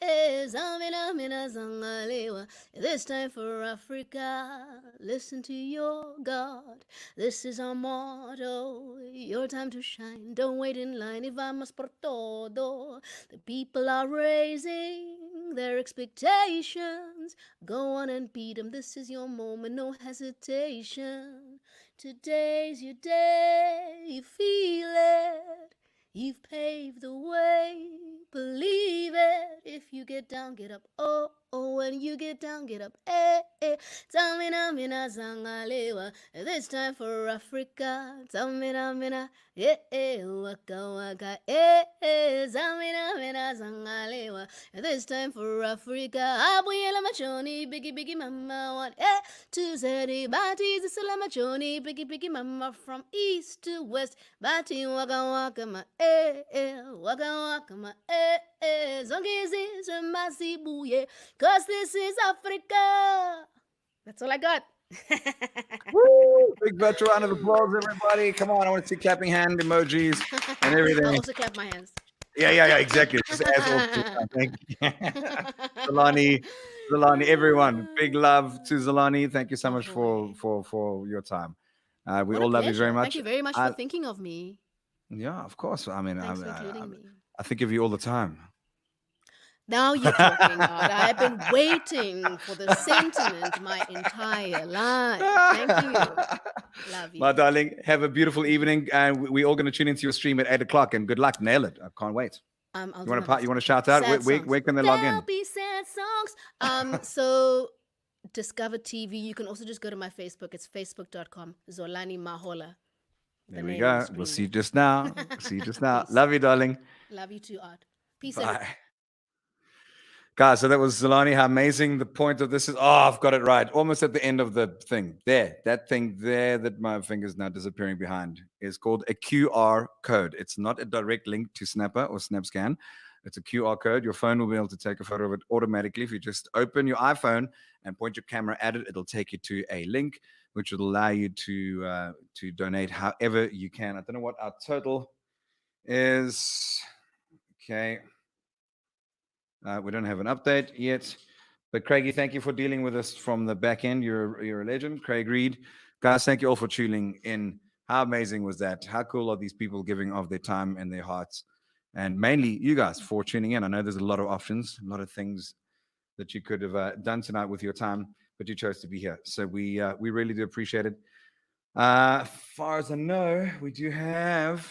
Samina mina zangalewa. This time for Africa. Listen to your God. This is our motto. Your time to shine. Don't wait in line. If I must por todo. The people are raising their expectations. Go on and beat them. This is your moment. No hesitation. Today's your day. You feel it. You've paved the way. Believe it. If you get down, get up. Oh, when you get down, get up. Tamina mina zangalewa. This time for Africa. Tamina mina. Waka waka. Tamina mina zangalewa. This time for Africa. Abuyela machoni. Biggie mama. 1 2 zeri. Bati zisala machoni. Biggie mama. From east to west. Bati waka waka ma. Waka waka ma. Zongizi masibuye. Cause this is Africa. That's all I got. Woo! Big virtual round of applause, everybody. Come on, I want to see clapping hand emojis and everything. I'll also clap my hands. Yeah, exactly. Just as all. Thank you. Zolani, everyone. Big love to Zolani. Thank you so much for your time. We all love you very much. Thank you very much for thinking of me. Yeah, of course. I mean, thanks for including me. I think of you all the time. Now you're talking, Ard. I've been waiting for the sentiment my entire life. Thank you. Love you. My darling, have a beautiful evening. And we're all going to tune into your stream at 8 o'clock. And good luck. Nail it. I can't wait. You want to shout out? Where can they log in? There'll be sad songs. So Discover TV. You can also just go to my Facebook. It's facebook.com. Zolani Mohala. There we go. We'll see you just now. Love you, darling. Love you too, Ard. Peace out. Guys, so that was Zolani. How amazing. The point of this is, I've got it right. Almost at the end of the thing. That thing there that my finger's now disappearing behind is called a QR code. It's not a direct link to Snapper or SnapScan. It's a QR code. Your phone will be able to take a photo of it automatically. If you just open your iPhone and point your camera at it, it'll take you to a link, which will allow you to donate however you can. I don't know what our total is. Okay. We don't have an update yet. But Craigie, thank you for dealing with us from the back end. You're a legend. Craig Reed. Guys, thank you all for tuning in. How amazing was that? How cool are these people giving of their time and their hearts? And mainly you guys for tuning in. I know there's a lot of options, a lot of things that you could have done tonight with your time, but you chose to be here. So we really do appreciate it. As far as I know, we do have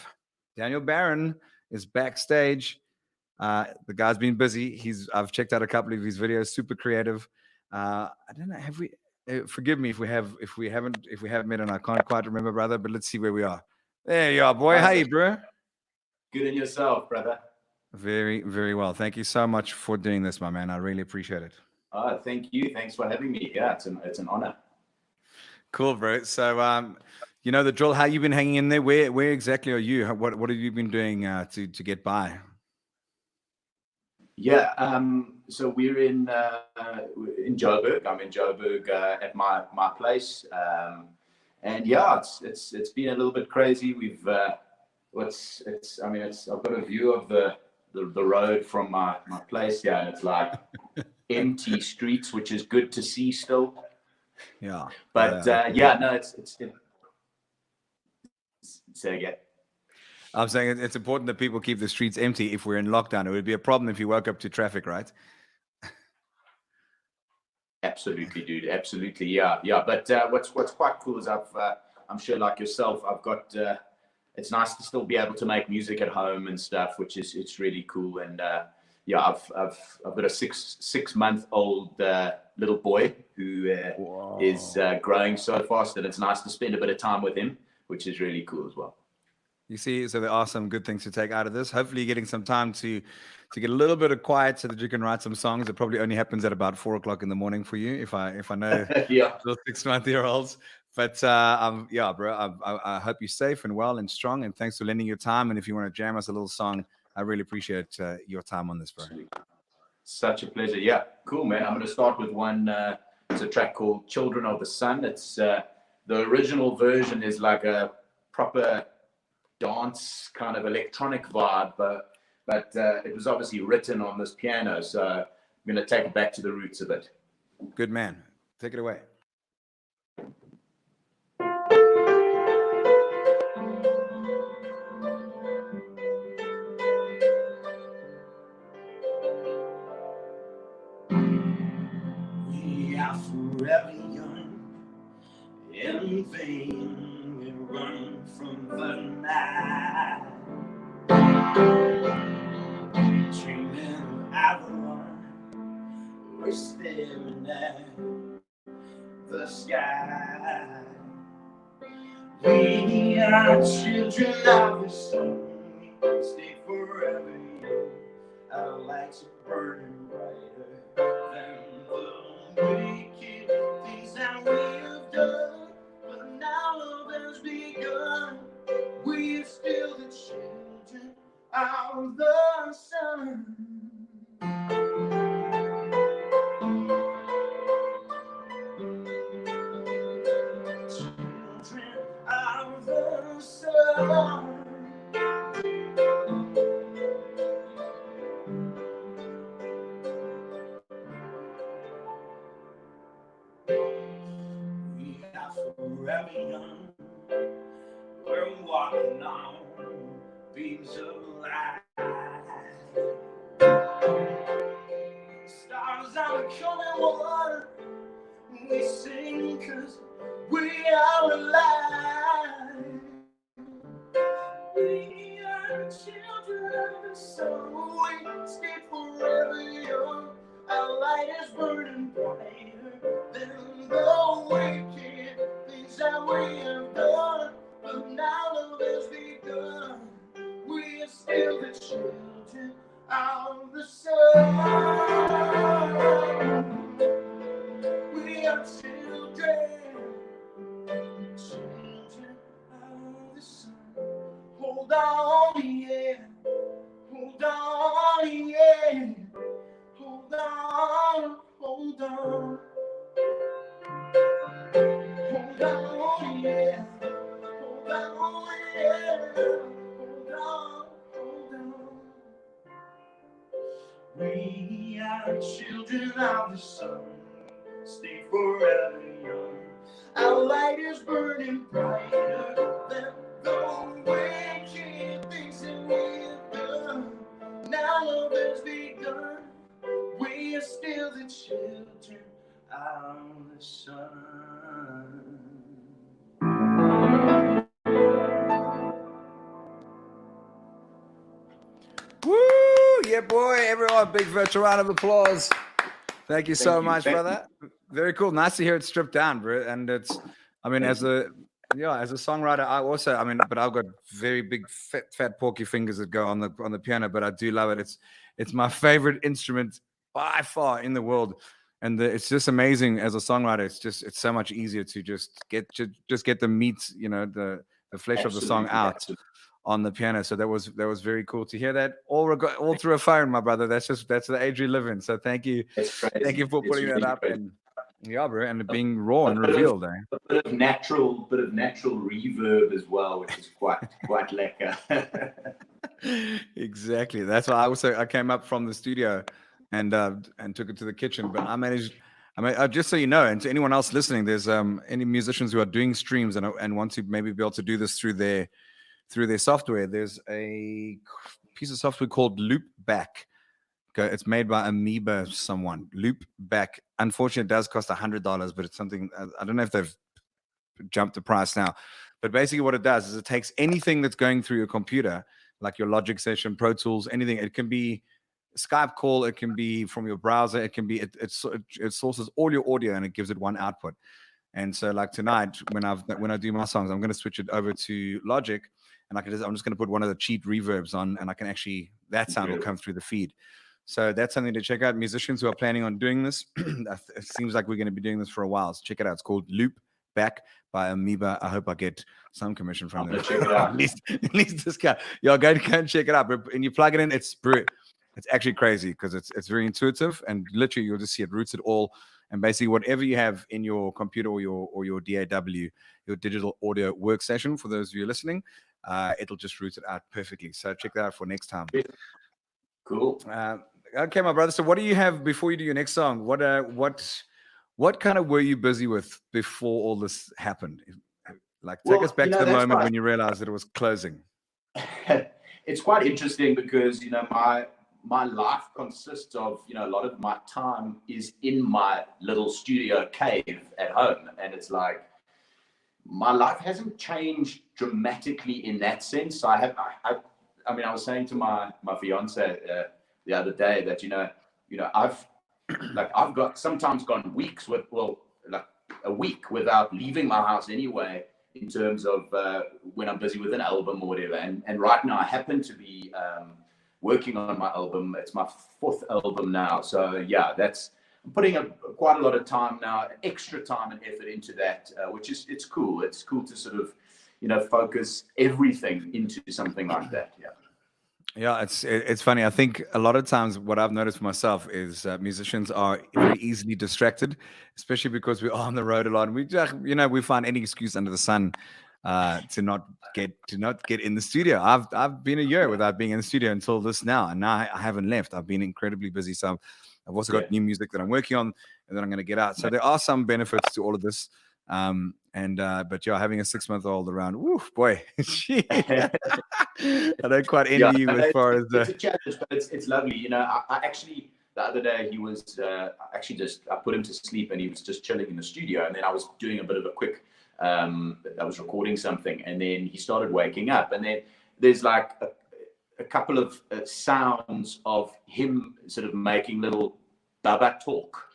Daniel Barron is backstage. The guy's been busy. I've checked out a couple of his videos, super creative. I don't know, have we forgive me if we haven't met, and I can't quite remember, brother, but let's see where we are. There you are, boy. Hey, bro. Good in yourself, brother. Very, very well. Thank you so much for doing this, my man. I really appreciate it. Thank you. Thanks for having me. Yeah, it's an honor. Cool, bro. So, you know the drill. How you been hanging in there? Where exactly are you? What have you been doing to get by? Yeah. So we're in Joburg. I'm in Joburg at my place. And yeah, it's been a little bit crazy. We've I've got a view of the road from my place. Yeah, and it's like empty streets, which is good to see still. Yeah. But it's say again. I'm saying it's important that people keep the streets empty if we're in lockdown. It would be a problem if you woke up to traffic, right? Absolutely, dude. Absolutely, yeah. But what's quite cool is I'm sure like yourself, I've got, it's nice to still be able to make music at home and stuff, which is, it's really cool. And yeah, I've got a six-month-old little boy who is growing so fast that it's nice to spend a bit of time with him, which is really cool as well. You see, so there are some good things to take out of this. Hopefully, you're getting some time to get a little bit of quiet so that you can write some songs. It probably only happens at about 4 o'clock in the morning for you, if I know Yeah. the 6-month-year-olds. But yeah, bro, I hope you're safe and well and strong. And thanks for lending your time. And if you want to jam us a little song, I really appreciate your time on this, bro. Such a pleasure. Yeah, cool, man. I'm going to start with one. It's a track called "Children of the Sun." It's the original version is like a proper dance kind of electronic vibe, but it was obviously written on this piano, so I'm going to take it back to the roots of it. Good man. Take it away. We are forever young, in vain we run from the night, dreaming of Avalon, we're staring at the sky. We are children of the sun, stay forever young, our lights are burning brighter than the wicked things that we have done. But now love has begun, we are still the children of the sun. Children of the sun. We are forever young, we're walking on beams of light. Stars are becoming one, we sing 'cause we are alive. We are children of the sun, we stay forever young, our light is burning brighter than the wicked things that we have done. But now love has begun, we are still the children of the sun. We are children of the sun. Hold on, yeah. Hold on, yeah. Hold on, hold on. Hold on, yeah. Hold on, yeah. Hold on, hold on. We are children of the sun, stay forever young. Our light is burning brighter than the wicked things that we have done. Now love has begun, we are still the children of the sun. Woo! Yeah, boy. Everyone, big virtual round of applause. Thank you so much, brother. Very cool. Nice to hear it stripped down, bro. And it's, I mean, as a songwriter, but I've got very big, fat, porky fingers that go on the piano. But I do love it. It's my favorite instrument by far in the world, and it's just amazing as a songwriter. It's so much easier to just get the meat, the flesh of the song out on the piano. So that was very cool to hear that all through a phone, my brother. That's the age we live in. So thank you for putting that up. And yeah, bro, and being raw and revealed. A bit of natural reverb as well, which is quite lekker. Exactly. That's why I came up from the studio and took it to the kitchen. But just so you know, and to anyone else listening, there's any musicians who are doing streams and want to maybe be able to do this through their software. There's a piece of software called Loopback. It's made by Amoeba someone. Loopback. Unfortunately, it does cost $100, but it's something I don't know if they've jumped the price now. But basically what it does is it takes anything that's going through your computer, like your Logic session, Pro Tools, anything. It can be Skype call, it can be from your browser, it can be, it sources all your audio and it gives it one output. And so like tonight, when I do my songs, I'm going to switch it over to Logic, and I'm just going to put one of the cheap reverbs on, and I can actually, that sound will come through the feed. So that's something to check out. Musicians who are planning on doing this, it seems like we're going to be doing this for a while. So check it out. It's called Loop Back by Amoeba. I hope I get some commission from them. Check it out. at least this guy. Y'all go and check it out. And you plug it in, it's actually crazy because it's very intuitive, and literally you'll just see it roots it all. And basically whatever you have in your computer or your DAW, your digital audio workstation, for those of you listening, it'll just root it out perfectly. So check that out for next time. Cool. Okay, my brother. So what do you have before you do your next song? What kind of were you busy with before all this happened? Like, take us back to the moment when you realized that it was closing. It's quite interesting because, my life consists of, a lot of my time is in my little studio cave at home. And it's like, my life hasn't changed dramatically in that sense. I was saying to my fiance the other day that, I've got sometimes gone weeks like a week without leaving my house anyway, in terms of when I'm busy with an album or whatever. And right now I happen to be working on my album. It's my 4th album now. So yeah, I'm putting quite a lot of time now, extra time and effort into that, which is, it's cool. It's cool to sort of, focus everything into something like that. Yeah. Yeah, it's funny. I think a lot of times what I've noticed for myself is musicians are very easily distracted, especially because we're on the road a lot. And we just, we find any excuse under the sun to not get in the studio. I've been a year without being in the studio until this now, and now I haven't left. I've been incredibly busy. So I've also got new music that I'm working on and that I'm going to get out. So there are some benefits to all of this. But yeah, having a 6-month-old around, woof, boy, I don't quite envy you as far as it's a challenge, but it's lovely. I actually, the other day he was I put him to sleep and he was just chilling in the studio, and then I was doing a bit of a quick I was recording something, and then he started waking up, and then there's like a couple of sounds of him sort of making little baba talk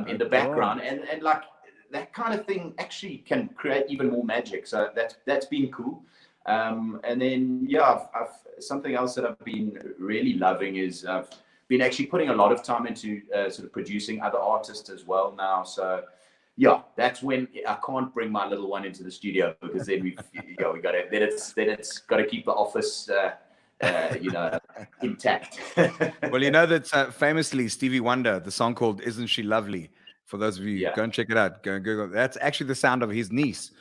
in the background, and like that kind of thing actually can create even more magic. So that's been cool. And then I've something else that I've been really loving is I've been actually putting a lot of time into sort of producing other artists as well now. So yeah, that's when I can't bring my little one into the studio, because then we got to it's got to keep the office intact. Well, that famously Stevie Wonder, the song called "Isn't She Lovely." For those of you, go and check it out. Go and Google. That's actually the sound of his niece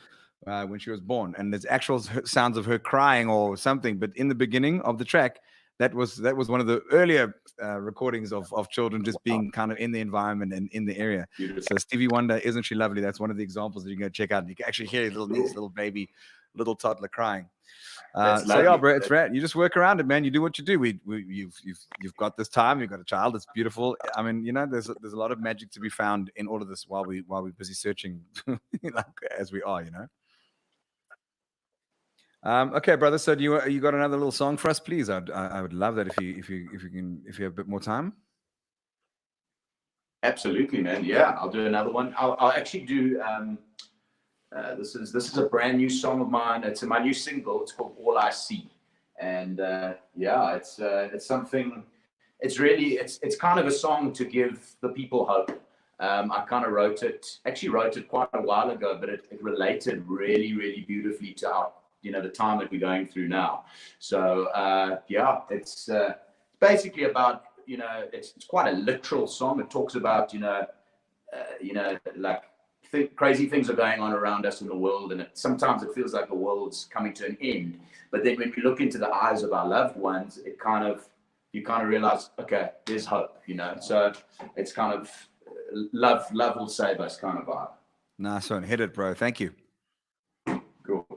when she was born, and there's actual sounds of her crying or something. But in the beginning of the track, that was one of the earlier recordings of children just being kind of in the environment and in the area. So Stevie Wonder, "Isn't She Lovely?" That's one of the examples that you can go check out. You can actually hear little niece, little baby, little toddler crying. So yeah, bro, it's rad. You just work around it, man. You do what you do. You've got this time. You've got a child. It's beautiful. I mean, there's a lot of magic to be found in all of this while we're busy searching, like as we are, Okay, brother. So you got another little song for us, please? I would love that if you have a bit more time. Absolutely, man. Yeah, I'll do another one. I'll actually do. This is a brand new song of mine. It's my new single. It's called "All I See," and it's something. It's kind of a song to give the people hope. I kind of wrote it quite a while ago, but it related really, really beautifully to our, the time that we're going through now. So it's basically about, it's quite a literal song. It talks about like crazy things are going on around us in the world, and sometimes it feels like the world's coming to an end. But then when we look into the eyes of our loved ones, you kind of realize, okay, there's hope. So it's kind of love will save us kind of vibe. Nice one, hit it, bro. Thank you. Cool.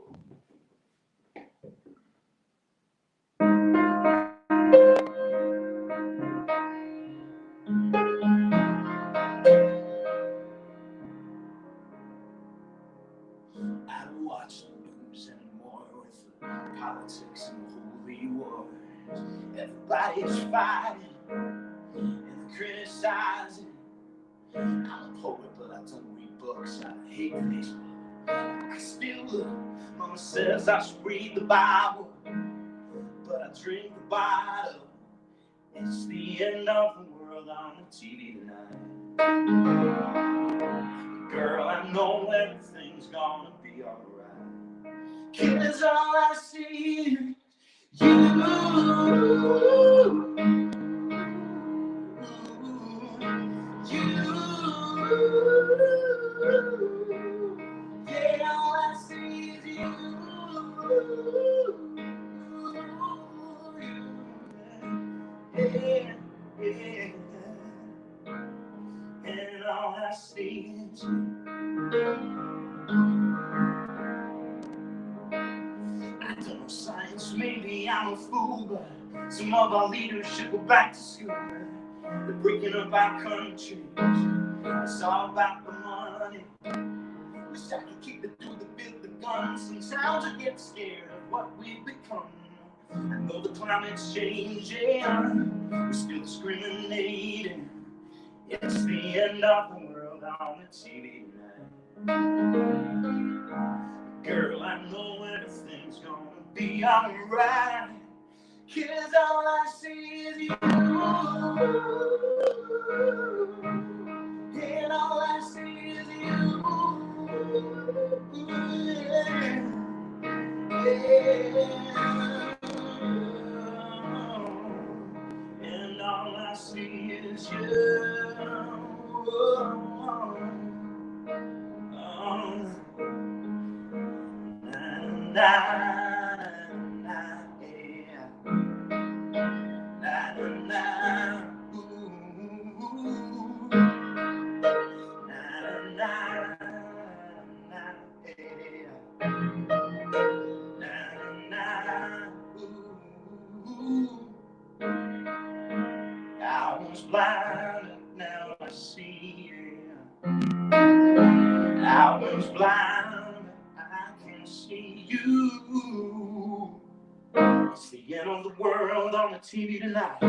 is fighting and criticizing. I'm a poet, but I don't read books. I hate Facebook. I still look. Mama says I should read the Bible, but I drink the bottle. It's the end of the world on the TV tonight. Girl, I know everything's gonna be alright. 'Cause all I see is you. Yeah, all I see is you. Yeah, yeah. And all I see is you. I don't know science, maybe I'm a fool, but some of our leaders should go back to school. They're breaking up our country. It's all about the money. Wish I could keep it through the bit, the guns. Sometimes I get scared of what we've become. I know the climate's changing. We're still discriminating. It's the end of the world on the TV tonight. Girl, I know everything's gonna be alright. 'Cause all I see is you. And all I see is you. Yeah. And all I see is you. I was blind, now I see. I was blind, I can see you. It's the end of the world on the TV tonight.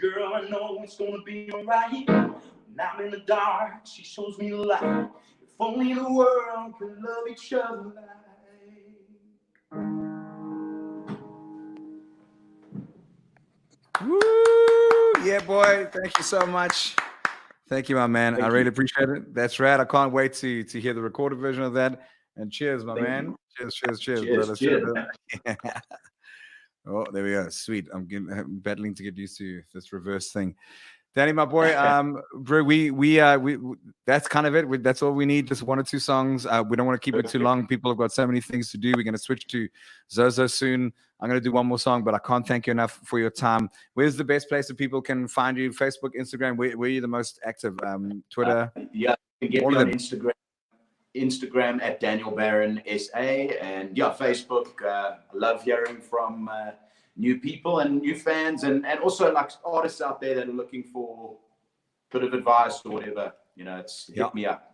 Girl, I know it's gonna be alright. When I'm in the dark, she shows me the light. If only the world could love each other like. Woo! Yeah, boy. Thank you so much. Thank you, my man. I really appreciate it. That's rad. I can't wait to hear the recorded version of that. And cheers, my man. Cheers, brother. Cheers. Oh, there we go. Sweet. I'm battling to get used to this reverse thing. Danny, my boy, bro, we that's kind of it. That's all we need. Just 1 or 2 songs. We don't want to keep it too long. People have got so many things to do. We're going to switch to Zozo soon. I'm going to do one more song, but I can't thank you enough for your time. Where's the best place that people can find you? Facebook, Instagram. Where are you the most active? Twitter. Yeah, you can get me on Instagram at Daniel Barron SA, and yeah, Facebook. I love hearing from new people and new fans, and also like artists out there that are looking for a bit of advice or whatever. You know, hit me up.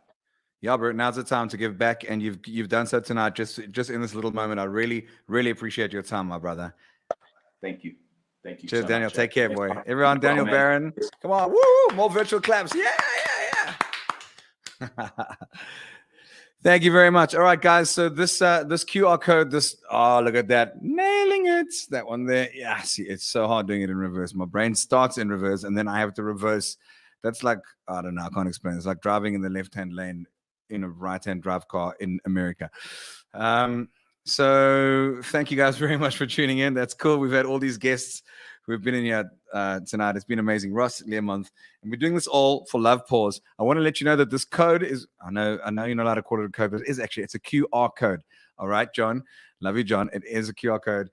Yeah, bro. Now's the time to give back, and you've done so tonight. Just in this little moment, I really appreciate your time, my brother. Thank you. Cheers, so Daniel. much. Take care, boy. Everyone, Daniel Barron. Come on, woo! More virtual claps. Yeah. Thank you very much. All right, guys. So this QR code, look at that, nailing it. That one there. Yeah, see, it's so hard doing it in reverse. My brain starts in reverse, and then I have to reverse. That's like, I don't know, I can't explain. It's like driving in the left-hand lane in a right-hand drive car in America. So thank you guys very much for tuning in. That's cool. We've had all these guests who've been in here tonight. It's been amazing. Ross, Learmonth. And we're doing this all for LovePaws. I want to let you know that this code is, I know you're not allowed to call it a code, but it's a QR code. All right, John. Love you, John. It is a QR code.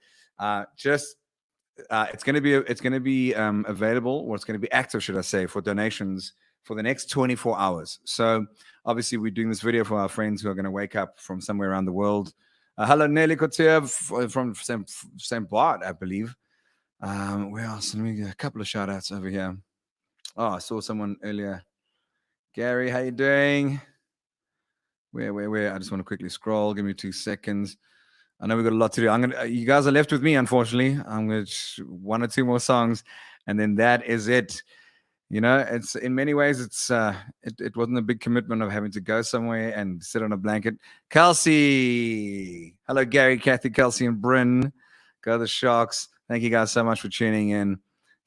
It's going to be available, or it's going to be active, should I say, for donations for the next 24 hours. So obviously we're doing this video for our friends who are going to wake up from somewhere around the world. Hello, Nelly Cotier from St. Bart, I believe. Where else? Let me get a couple of shout outs over here. Oh, I saw someone earlier. Gary, how you doing? Where? I just want to quickly scroll. Give me 2 seconds. I know we've got a lot to do. You guys are left with me, unfortunately. I'm going to 1 or 2 more songs. and then that is it. You know, it's in many ways, it wasn't a big commitment of having to go somewhere and sit on a blanket. Kelsey, hello, Gary, Kathy, Kelsey, and Bryn. Go the Sharks. Thank you guys so much for tuning in.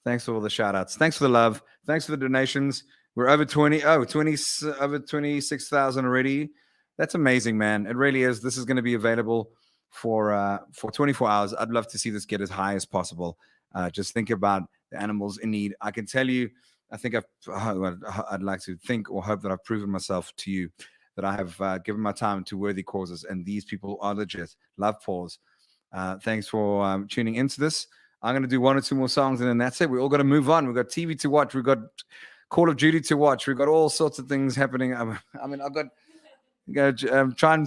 Thanks for all the shout outs. Thanks for the love. Thanks for the donations. We're over over 26,000 already. That's amazing, man. It really is. This is going to be available for 24 hours. I'd love to see this get as high as possible. Just think about the animals in need. I can tell you, I think I'd like to think or hope that I've proven myself to you that I have given my time to worthy causes, and these people are legit. LovePaws. Thanks for tuning into this. I'm going to do 1 or 2 more songs, and then that's it. We all got to move on. We've got TV to watch. We've got Call of Duty to watch. We've got all sorts of things happening. I mean, I've got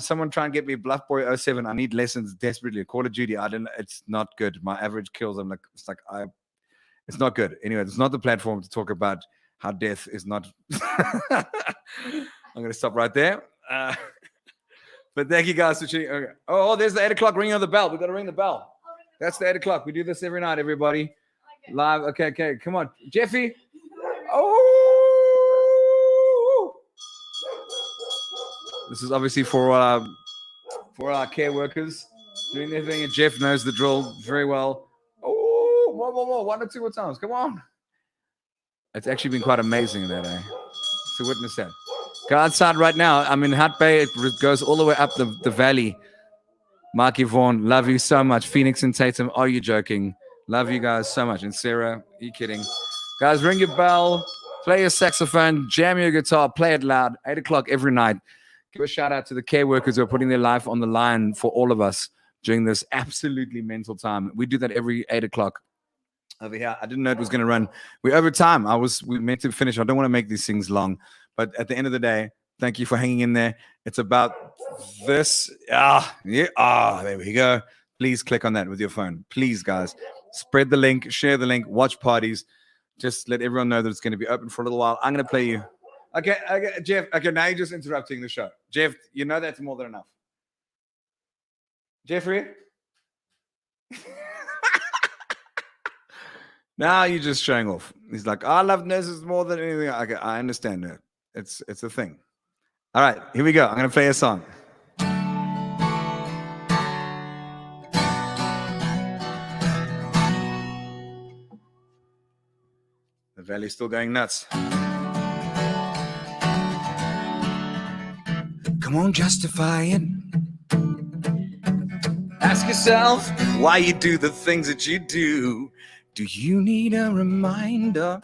someone try and get me Bluff Boy 07. I need lessons desperately. Call of Duty, it's not good. My average kills, it's not good. Anyway, it's not the platform to talk about how death is not. I'm going to stop right there. But thank you guys for tuning. Okay. Oh, there's the 8 o'clock ringing of the bell. We got to ring the bell. That's the 8 o'clock. We do this every night, everybody. Live. Okay. Come on, Jeffy. Oh. This is obviously for our care workers doing their thing, and Jeff knows the drill very well. Oh, more. 1 or 2 more times. Come on. It's actually been quite amazing that day to witness that. Go outside right now. I'm in Hat Bay. It goes all the way up the valley. Marky Vaughan, love you so much. Phoenix and Tatum, are you joking? Love you guys so much. And Sarah, are you kidding? Guys, ring your bell, play your saxophone, jam your guitar, play it loud. 8 o'clock every night. Give a shout out to the care workers who are putting their life on the line for all of us during this absolutely mental time. We do that every 8 o'clock over here. I didn't know it was going to run. We're over time. We meant to finish. I don't want to make these things long. But at the end of the day, thank you for hanging in there. It's about this. There we go. Please click on that with your phone. Please, guys. Spread the link, share the link, watch parties. Just let everyone know that it's going to be open for a little while. I'm going to play you. Okay, Jeff. Okay, now you're just interrupting the show. Jeff, you know that's more than enough. Jeffrey? Now you're just showing off. He's like, I love nurses more than anything. Okay, I understand that. It's a thing. All right, here we go. I'm going to play a song. The valley's still going nuts. Come on, justify it. Ask yourself why you do the things that you do. Do you need a reminder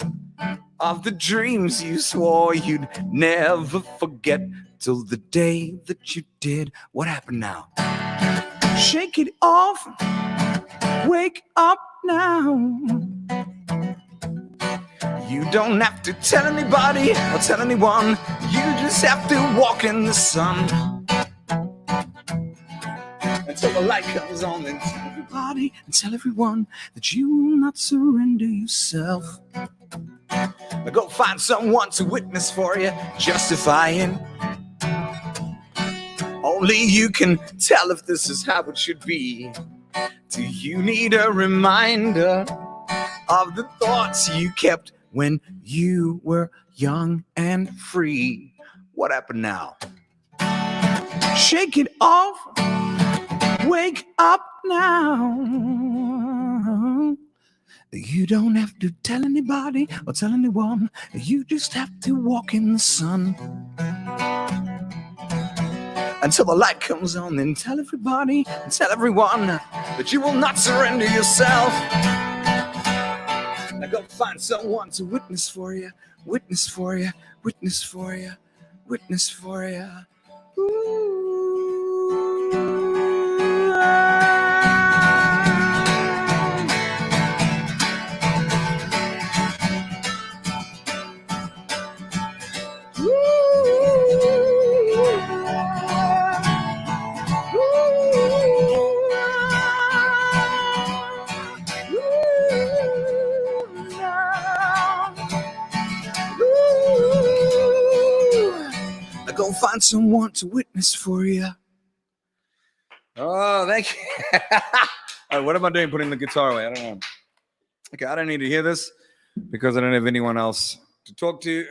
of the dreams you swore you'd never forget till the day that you did? What happened now? Shake it off. Wake up now. You don't have to tell anybody or tell anyone. You just have to walk in the sun until the light comes on, and tell everybody and tell everyone that you will not surrender yourself. Now go find someone to witness for you, justifying. Only you can tell if this is how it should be. Do you need a reminder of the thoughts you kept when you were young and free? What happened now? Shake it off. Wake up now. You don't have to tell anybody or tell anyone. You just have to walk in the sun until the light comes on. Then tell everybody and tell everyone that you will not surrender yourself. Now go find someone to witness for you, witness for you, witness for you, witness for you. Ooh. Go find someone to witness for you. Oh, thank you. What am I doing putting the guitar away? I don't know. Okay, I don't need to hear this. because I don't have anyone else to talk to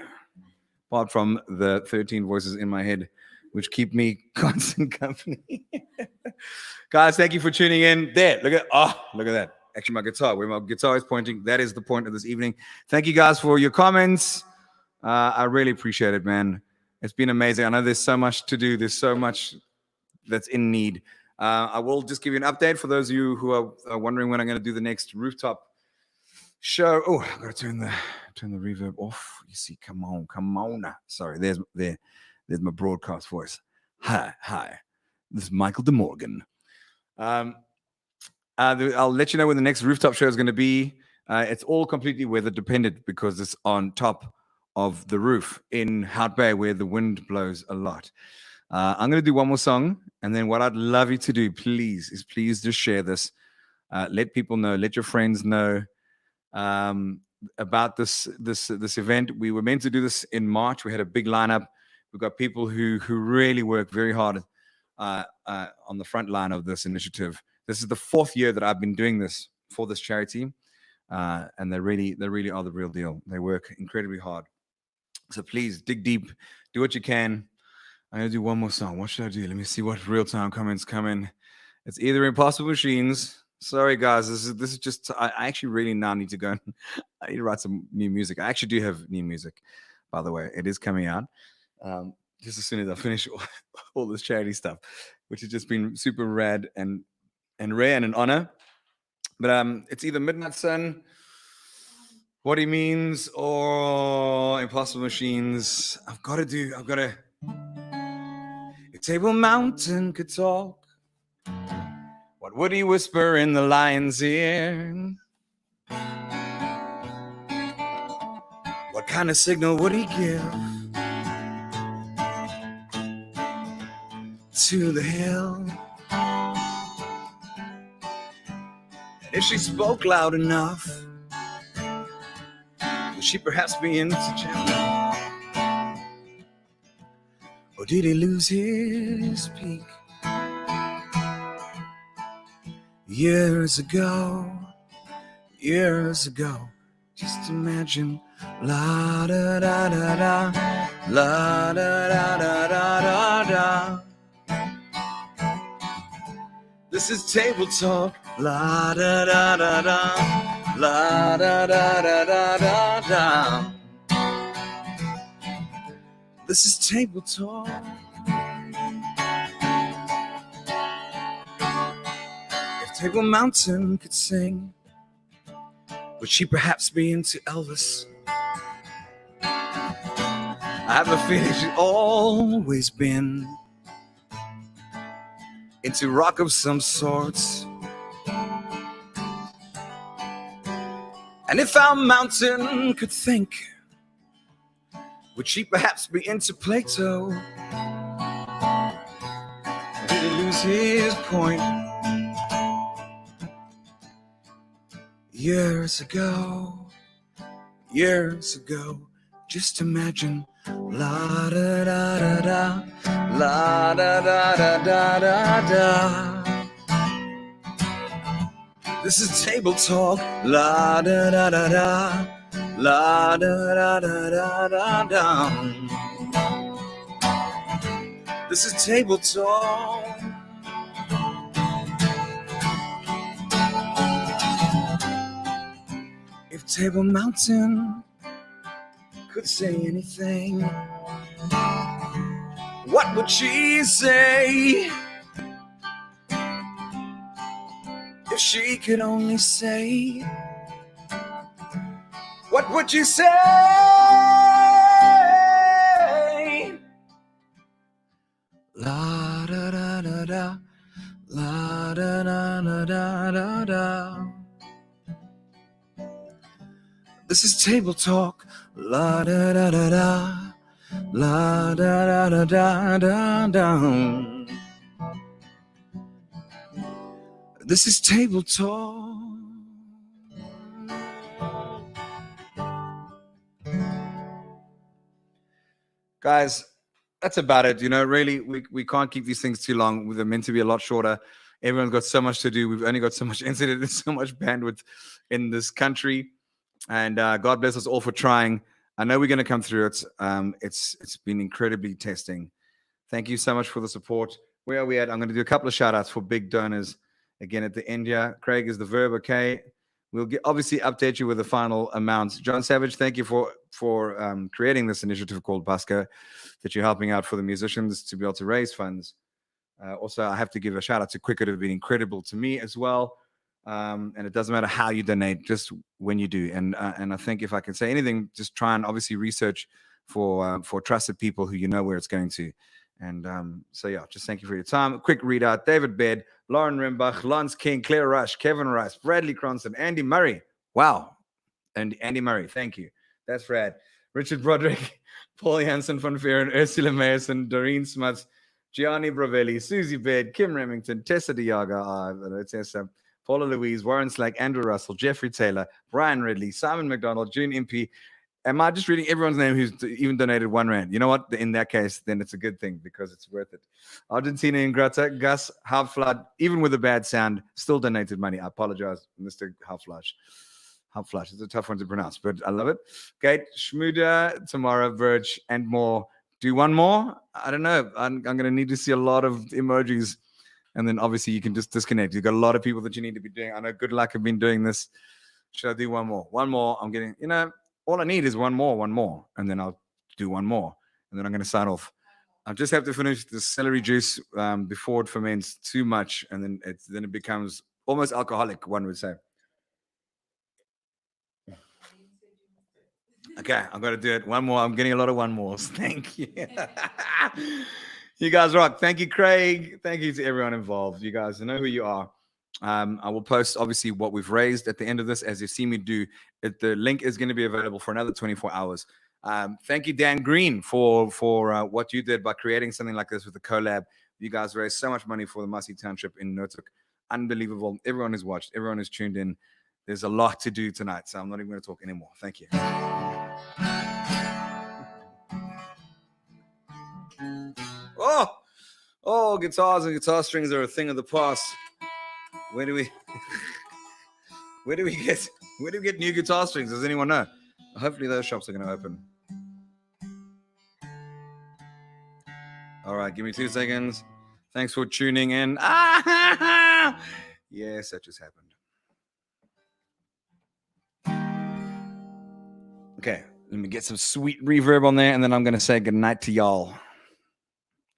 apart from the 13 voices in my head, which keep me constant company. Guys, thank you for tuning in. There, look at that. Actually, my guitar, where my guitar is pointing, that is the point of this evening. Thank you guys for your comments. I really appreciate it, man. It's been amazing. I know there's so much to do. There's so much that's in need. I will just give you an update for those of you who are wondering when I'm going to do the next rooftop show. Oh, I've got to turn the reverb off. You see, come on. Sorry, there's my broadcast voice. Hi. This is Michael De Morgan. I'll let you know when the next rooftop show is going to be. It's all completely weather dependent because it's on top of the roof in Hout Bay where the wind blows a lot. I'm going to do one more song, and then what I'd love you to do, please just share this. Let people know, let your friends know about this event. We were meant to do this in March. We had a big lineup. We've got people who really work very hard on the front line of this initiative. This is the 4th year that I've been doing this for this charity, and they really are the real deal. They work incredibly hard. So please dig deep, do what you can. I'm gonna do one more song. What should I do? Let me see what real-time comments come in. It's either Impossible Machines. Sorry guys, this is just I actually really now need to go and I need to write some new music. I actually do have new music, by the way. It is coming out. Just as soon as I finish all this charity stuff, which has just been super rad and rare and an honor. But it's either Midnight Sun, What He Means, or Impossible Machines. I've got to. If Table Mountain could talk, what would he whisper in the lion's ear? What kind of signal would he give to the hill? If she spoke loud enough, would she perhaps be into challenge? Or did he lose his peak years ago? Just imagine, la da da da da, la da da da da da. This is Table Talk, la da da da da, la da da da da da da. This is Table Talk. If Table Mountain could sing, would she perhaps be into Elvis? I have a feeling she's always been into rock of some sorts. And if our mountain could think, would she perhaps be into Plato? Did he lose his point years ago? Just imagine, la da da da da, la da da da da da da. This is Table Talk, la da da da da, la da da da da da da. This is Table Talk. If Table Mountain could say anything, what would she say? If she could only say, what would you say? La da da da da, la da da da da da da. This is Table Talk, la da da da da, la da da da da da. This is Table Talk. Guys, that's about it. You know, really, we can't keep these things too long. They're meant to be a lot shorter. Everyone's got so much to do. We've only got so much internet and so much bandwidth in this country. And God bless us all for trying. I know we're going to come through it. It's been incredibly testing. Thank you so much for the support. Where are we at? I'm going to do a couple of shout outs for big donors again at the end here. Craig is the verb, okay? We'll obviously update you with the final amounts. John Savage, thank you for creating this initiative called Pasca that you're helping out for the musicians to be able to raise funds. Also, I have to give a shout out to Quicket, who've been incredible to me as well. And it doesn't matter how you donate, just when you do. And I think if I can say anything, just try and obviously research for trusted people who you know where it's going to. And so, yeah, just thank you for your time. Quick readout: David Bed, Lauren Rimbach, Lance King, Claire Rush, Kevin Rice, Bradley Cronson, Andy Murray. Wow. And Andy Murray, thank you. That's rad. Richard Broderick, Paul Jansen van Veeren, Ursula Mason, Doreen Smuts, Gianni Bravelli, Susie Bed, Kim Remington, Tessa Diaga, Tessa, Paula Louise, Warren Slack, Andrew Russell, Jeffrey Taylor, Brian Ridley, Simon McDonald, June Impey. Am I just reading everyone's name who's even donated R1? You know what? In that case, then it's a good thing because it's worth it. Argentina Ingrata, Gus Hauptflash, even with a bad sound, still donated money. I apologize, Mr. Hauptflash. Hauptflash, it's a tough one to pronounce, but I love it. Kate, Schmuda, Tamara, Verge, and more. Do one more? I don't know. I'm going to need to see a lot of emojis. And then obviously you can just disconnect. You've got a lot of people that you need to be doing. I know Good Luck have been doing this. Should I do one more? One more. I'm getting, all I need is one more. And then I'll do one more. And then I'm going to sign off. I just have to finish the celery juice before it ferments too much. And then it becomes almost alcoholic, one would say. Okay, I'm going to do it. One more. I'm getting a lot of one mores. Thank you. You guys rock. Thank you, Craig. Thank you to everyone involved. You guys know who you are. I will post, obviously, what we've raised at the end of this, as you've seen me do. The link is going to be available for another 24 hours. Thank you, Dan Green, for what you did by creating something like this with the collab. You guys raised so much money for the Massey Township in Notuk. Unbelievable. Everyone who's watched, everyone who's tuned in. There's a lot to do tonight, so I'm not even going to talk anymore. Thank you. Oh, guitars and guitar strings are a thing of the past. Where do we get new guitar strings? Does anyone know? Hopefully those shops are going to open. All right, give me 2 seconds. Thanks for tuning in. Yes, that just happened. Okay, let me get some sweet reverb on there, and then I'm going to say goodnight to y'all.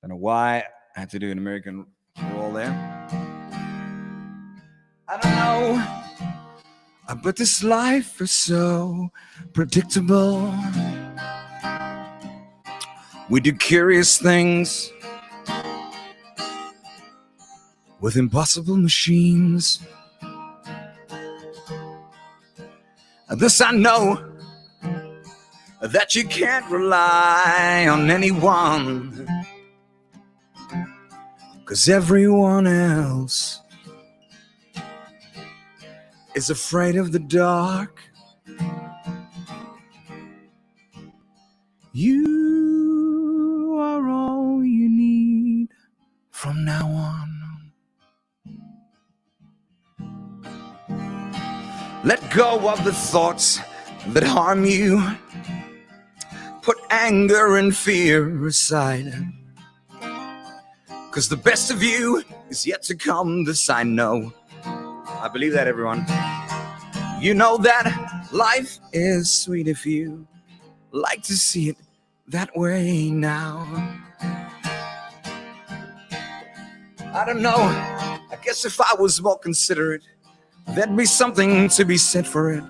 Don't know why I had to do an American roll there. I don't know, but this life is so predictable. We do curious things with impossible machines. This I know, that you can't rely on anyone, 'cause everyone else is afraid of the dark. You are all you need from now on. Let go of the thoughts that harm you. Put anger and fear aside, 'cause the best of you is yet to come, this I know. I believe that, everyone. You know that life is sweet if you like to see it that way now. I don't know, I guess if I was more considerate, there'd be something to be said for it.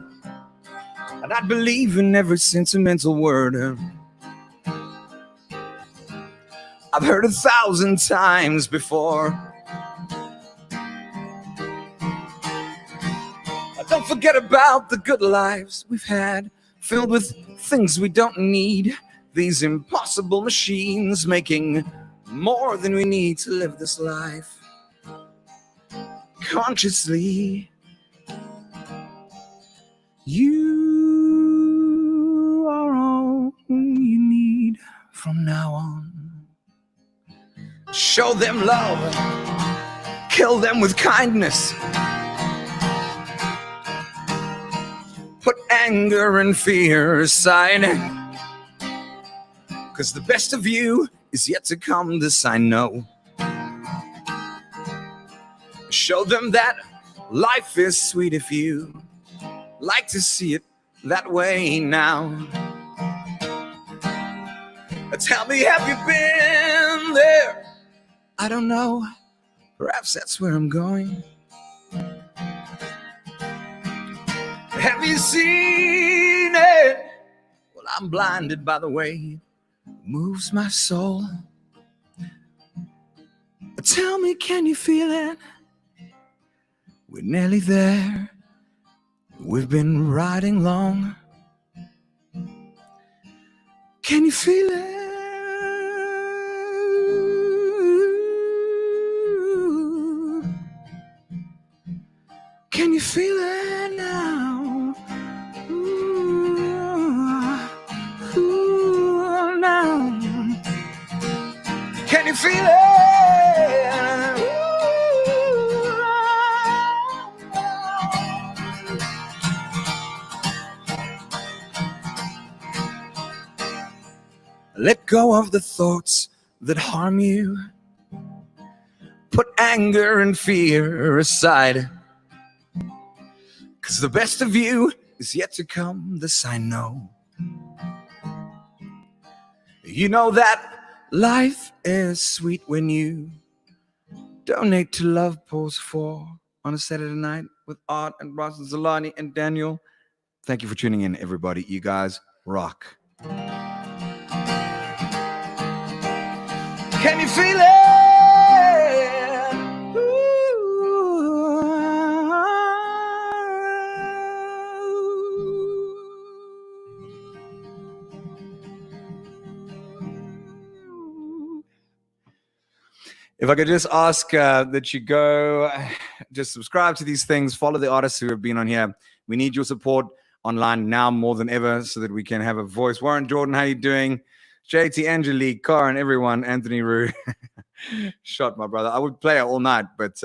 And I'd believe in every sentimental word I've heard 1,000 times before. Don't forget about the good lives we've had, filled with things we don't need. These impossible machines making more than we need to live this life consciously. You are all you need from now on. Show them love, kill them with kindness. Put anger and fear aside, 'cause the best of you is yet to come, this I know. Show them that life is sweet if you like to see it that way now. Tell me, have you been there? I don't know, perhaps that's where I'm going. Have you seen it? Well, I'm blinded by the way it moves my soul. Tell me, can you feel it? We're nearly there. We've been riding long. Can you feel it? Can you feel it now? Ooh, now. Can you feel it? Let go of the thoughts that harm you. Put anger and fear aside, 'cause the best of you is yet to come, this I know. You know that life is sweet when you donate to LovePaws 4 on a Saturday night with Ard and Ross and Zolani and Daniel. Thank you for tuning in, everybody. You guys rock. Can you feel it? If I could just ask that you go, just subscribe to these things, follow the artists who have been on here. We need your support online now more than ever so that we can have a voice. Warren Jordan, how you doing? JT, Angelique, Karen, everyone, Anthony Rue. Shot, my brother. I would play it all night, but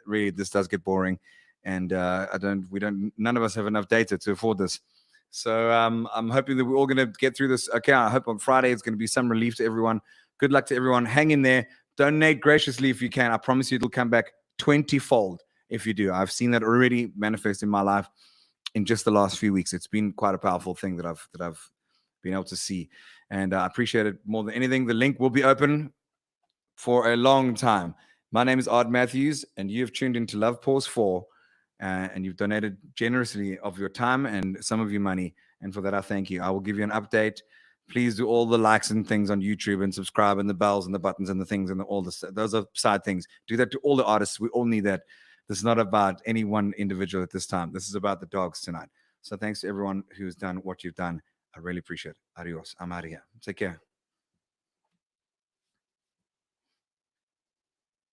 really this does get boring. And none of us have enough data to afford this. So I'm hoping that we're all going to get through this. Okay, I hope on Friday it's going to be some relief to everyone. Good luck to everyone. Hang in there. Donate graciously if you can. I promise you it'll come back 20-fold if you do. I've seen that already manifest in my life in just the last few weeks. It's been quite a powerful thing that I've been able to see. And I appreciate it more than anything. The link will be open for a long time. My name is Ard Matthews, and you've tuned into LovePaws 4, and you've donated generously of your time and some of your money. And for that, I thank you. I will give you an update. Please do all the likes and things on YouTube and subscribe and the bells and the buttons and the things and all this. Those are side things. Do that to all the artists. We all need that. This is not about any one individual at this time. This is about the dogs tonight. So thanks to everyone who's done what you've done. I really appreciate it. Adios. I'm out of here. Take care.